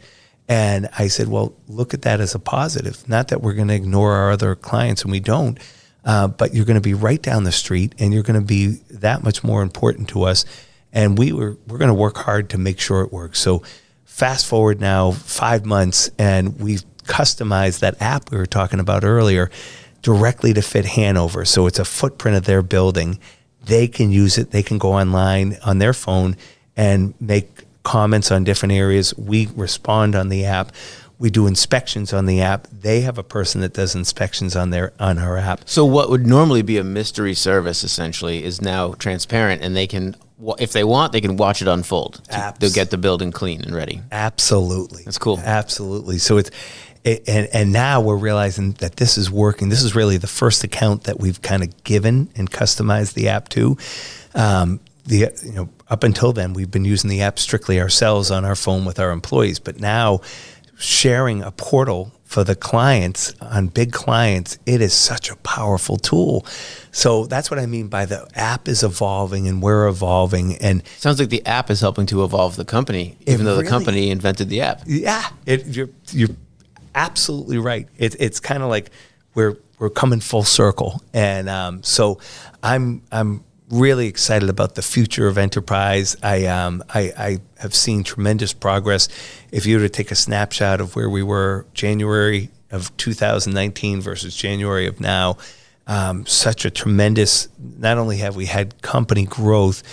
And I said, well, look at that as a positive. Not that we're going to ignore our other clients, and we don't, but you're going to be right down the street, and you're going to be that much more important to us. And we're going to work hard to make sure it works. So fast forward now 5 months, and we've customized that app we were talking about earlier directly to fit Hanover. So it's a footprint of their building. They can use it. They can go online on their phone and make comments on different areas. We respond on the app. We do inspections on the app. They have a person that does inspections on our app. So what would normally be a mystery service essentially is now transparent, and they can, if they want, they can watch it unfold. They'll get the building clean and ready. Absolutely. That's cool. Absolutely. So and now we're realizing that this is working. This is really the first account that we've kind of given and customized the app to. Up until then, we've been using the app strictly ourselves on our phone with our employees, but now sharing a portal for the clients, on big clients, it is such a powerful tool. So that's what I mean by the app is evolving and we're evolving. And sounds like the app is helping to evolve the company, even though the company invented the app. Yeah, you're absolutely right. It's kind of like we're coming full circle, and so I'm really excited about the future of enterprise. I have seen tremendous progress. If you were to take a snapshot of where we were January of 2019 versus January of now, such a tremendous, not only have we had company growth,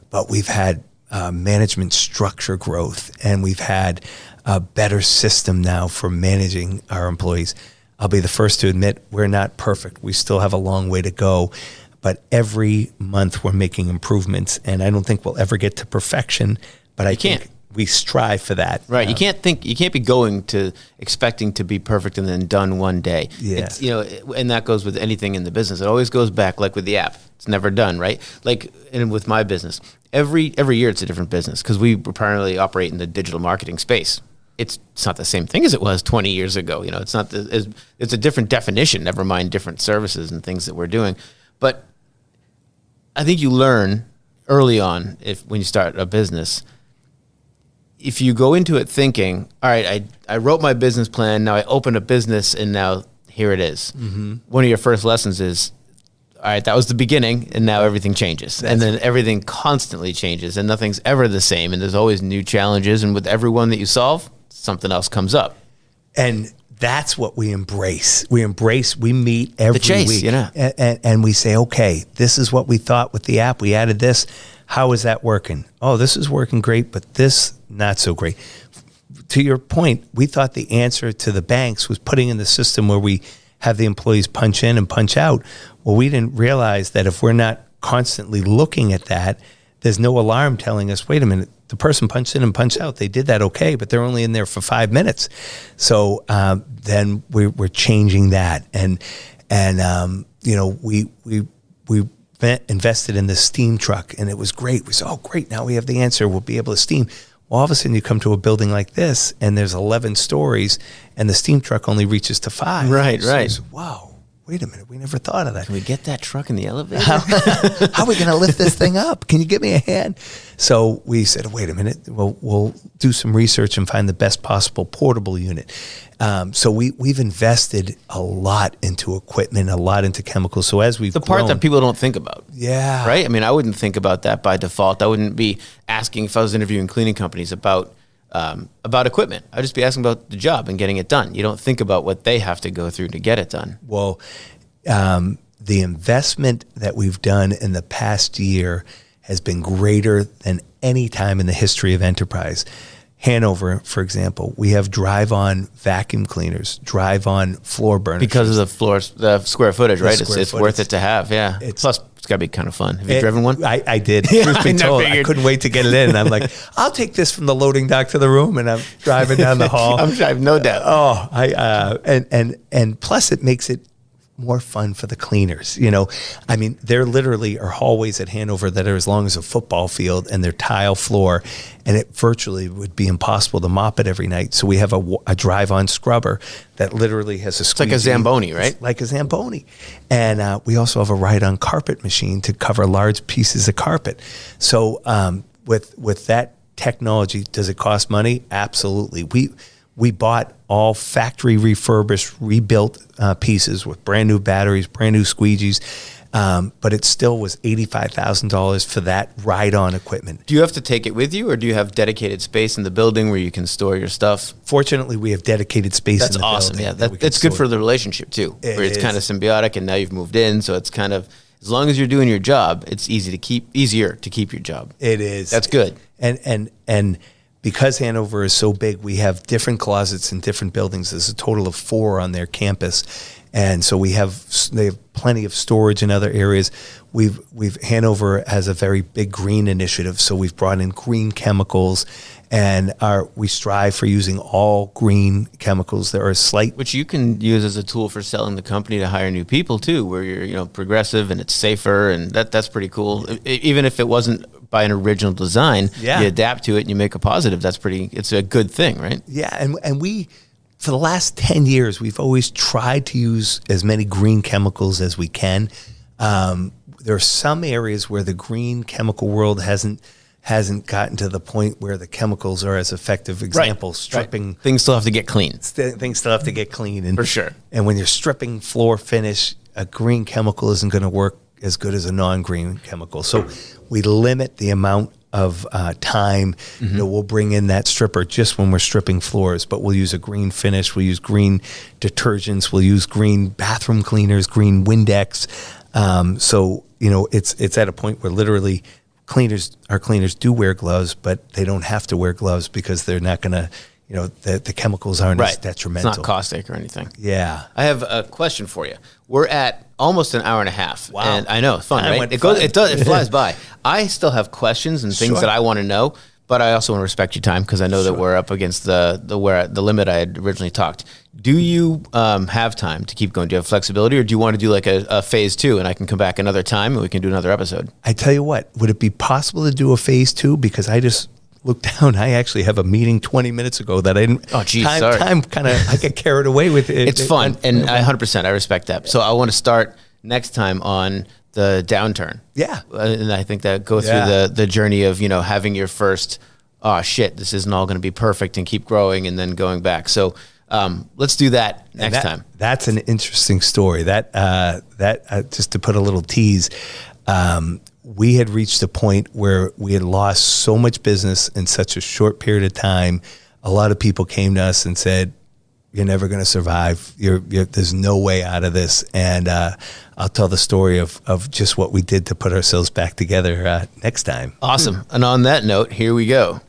but we've had management structure growth, and we've had a better system now for managing our employees. I'll be the first to admit we're not perfect. We still have a long way to go. But every month we're making improvements, and I don't think we'll ever get to perfection, but I think we strive for that. Right. You can't be going to expecting to be perfect and then done one day. Yeah. And that goes with anything in the business. It always goes back, like with the app. It's never done, right? Like, and with my business, every year it's a different business because we primarily operate in the digital marketing space. It's not the same thing as it was 20 years ago. It's not it's a different definition, never mind different services and things that we're doing. But I think you learn early on when you start a business, if you go into it thinking, all right, I wrote my business plan, now I opened a business, and now here it is. Mm-hmm. One of your first lessons is, all right, that was the beginning, and now everything changes. And then everything constantly changes, and nothing's ever the same, and there's always new challenges, and with every one that you solve, something else comes up. And that's what we embrace. We meet every week. And we say, okay, this is what we thought with the app. We added this. How is that working? Oh, this is working great, but this, not so great. To your point, we thought the answer to the banks was putting in the system where we have the employees punch in and punch out. Well, we didn't realize that if we're not constantly looking at that, there's no alarm telling us, wait a minute, the person punched in and punched out. They did that okay, but they're only in there for 5 minutes. So then we're changing that, and we invested in the steam truck, and it was great. We said, oh great, now we have the answer. We'll be able to steam. Well, all of a sudden you come to a building like this, and there's 11 stories, and the steam truck only reaches to 5. Right, so right. Said, wow. Wait a minute, we never thought of that. Can we get that truck in the elevator? How are we going to lift this thing up? Can you give me a hand? So we said, wait a minute, we'll do some research and find the best possible portable unit. So we've invested a lot into equipment, a lot into chemicals. So as we've the part that people don't think about. Yeah. Right? I mean, I wouldn't think about that by default. I wouldn't be asking, if I was interviewing cleaning companies, about equipment. I'd just be asking about the job and getting it done. You don't think about what they have to go through to get it done. Well, the investment that we've done in the past year has been greater than any time in the history of enterprise. Hanover, for example, we have drive-on vacuum cleaners, drive-on floor burners. Because of the square footage, right? It's worth it to have, yeah. Plus, it's got to be kind of fun. Have you driven one? I did. Truth be told, I couldn't wait to get it in. I'm like, I'll take this from the loading dock to the room, and I'm driving down the hall. I'm driving, no doubt. Oh, and plus it makes it more fun for the cleaners. You know, I mean, there literally are hallways at Hanover that are as long as a football field, and they're tile floor, and it virtually would be impossible to mop it every night. So we have a drive-on scrubber that literally has a squeegee. It's like a Zamboni, right? It's like a Zamboni. And we also have a ride-on carpet machine to cover large pieces of carpet. So with that technology, does it cost money? Absolutely. We bought all factory refurbished, rebuilt pieces with brand new batteries, brand new squeegees, but it still was $85,000 for that ride-on equipment. Do you have to take it with you, or do you have dedicated space in the building where you can store your stuff? Fortunately, we have dedicated space That's in the awesome. building. Yeah, that's good for the relationship too, where it's is. kind of symbiotic, and now you've moved in, so it's kind of, as long as you're doing your job, it's easier to keep your job. It is. That's good. And because Hanover is so big, we have different closets in different buildings. There's a total of 4 on their campus, and so they have plenty of storage in other areas. Hanover has a very big green initiative, so we've brought in green chemicals, and we strive for using all green chemicals. There are slight, Which you can use as a tool for selling the company to hire new people too, where you're progressive and it's safer, and that's pretty cool. Even if it wasn't by an original design, you adapt to it and you make a positive. It's a good thing, right? Yeah, and we, for the last 10 years, we've always tried to use as many green chemicals as we can. There are some areas where the green chemical world hasn't gotten to the point where the chemicals are as effective. Example, stripping. Right. Things still have to get clean. Things still have to get clean. And, For sure. And when you're stripping floor finish, a green chemical isn't going to work as good as a non-green chemical. So we limit the amount of time. We'll bring in that stripper just when we're stripping floors, but we'll use a green finish. We'll use green detergents. We'll use green bathroom cleaners, green Windex. So, it's at a point where literally our cleaners do wear gloves, but they don't have to wear gloves because they're not going to, the chemicals aren't as detrimental. It's not caustic or anything. Yeah. I have a question for you. We're at almost an hour and a half. Wow. And I know, it's fun, right? It flies by. I still have questions and things that I want to know, but I also want to respect your time because I know that we're up against the limit I had originally talked. Do you have time to keep going? Do you have flexibility, or do you want to do like a phase 2 and I can come back another time and we can do another episode? I tell you what, would it be possible to do a phase 2? Because I just looked down. I actually have a meeting 20 minutes ago that I didn't. Oh, geez, sorry. Time kind of, I get carried away with it. It's fun, and 100%, I respect that. So I want to start next time on the downturn. Yeah. And I think that go through the journey of, having your first, oh shit, this isn't all going to be perfect, and keep growing and then going back. So let's do that next time. That's an interesting story. That just to put a little tease, we had reached a point where we had lost so much business in such a short period of time. A lot of people came to us and said, "You're never going to survive. There's no way out of this." And I'll tell the story of just what we did to put ourselves back together next time. Awesome. And on that note, here we go.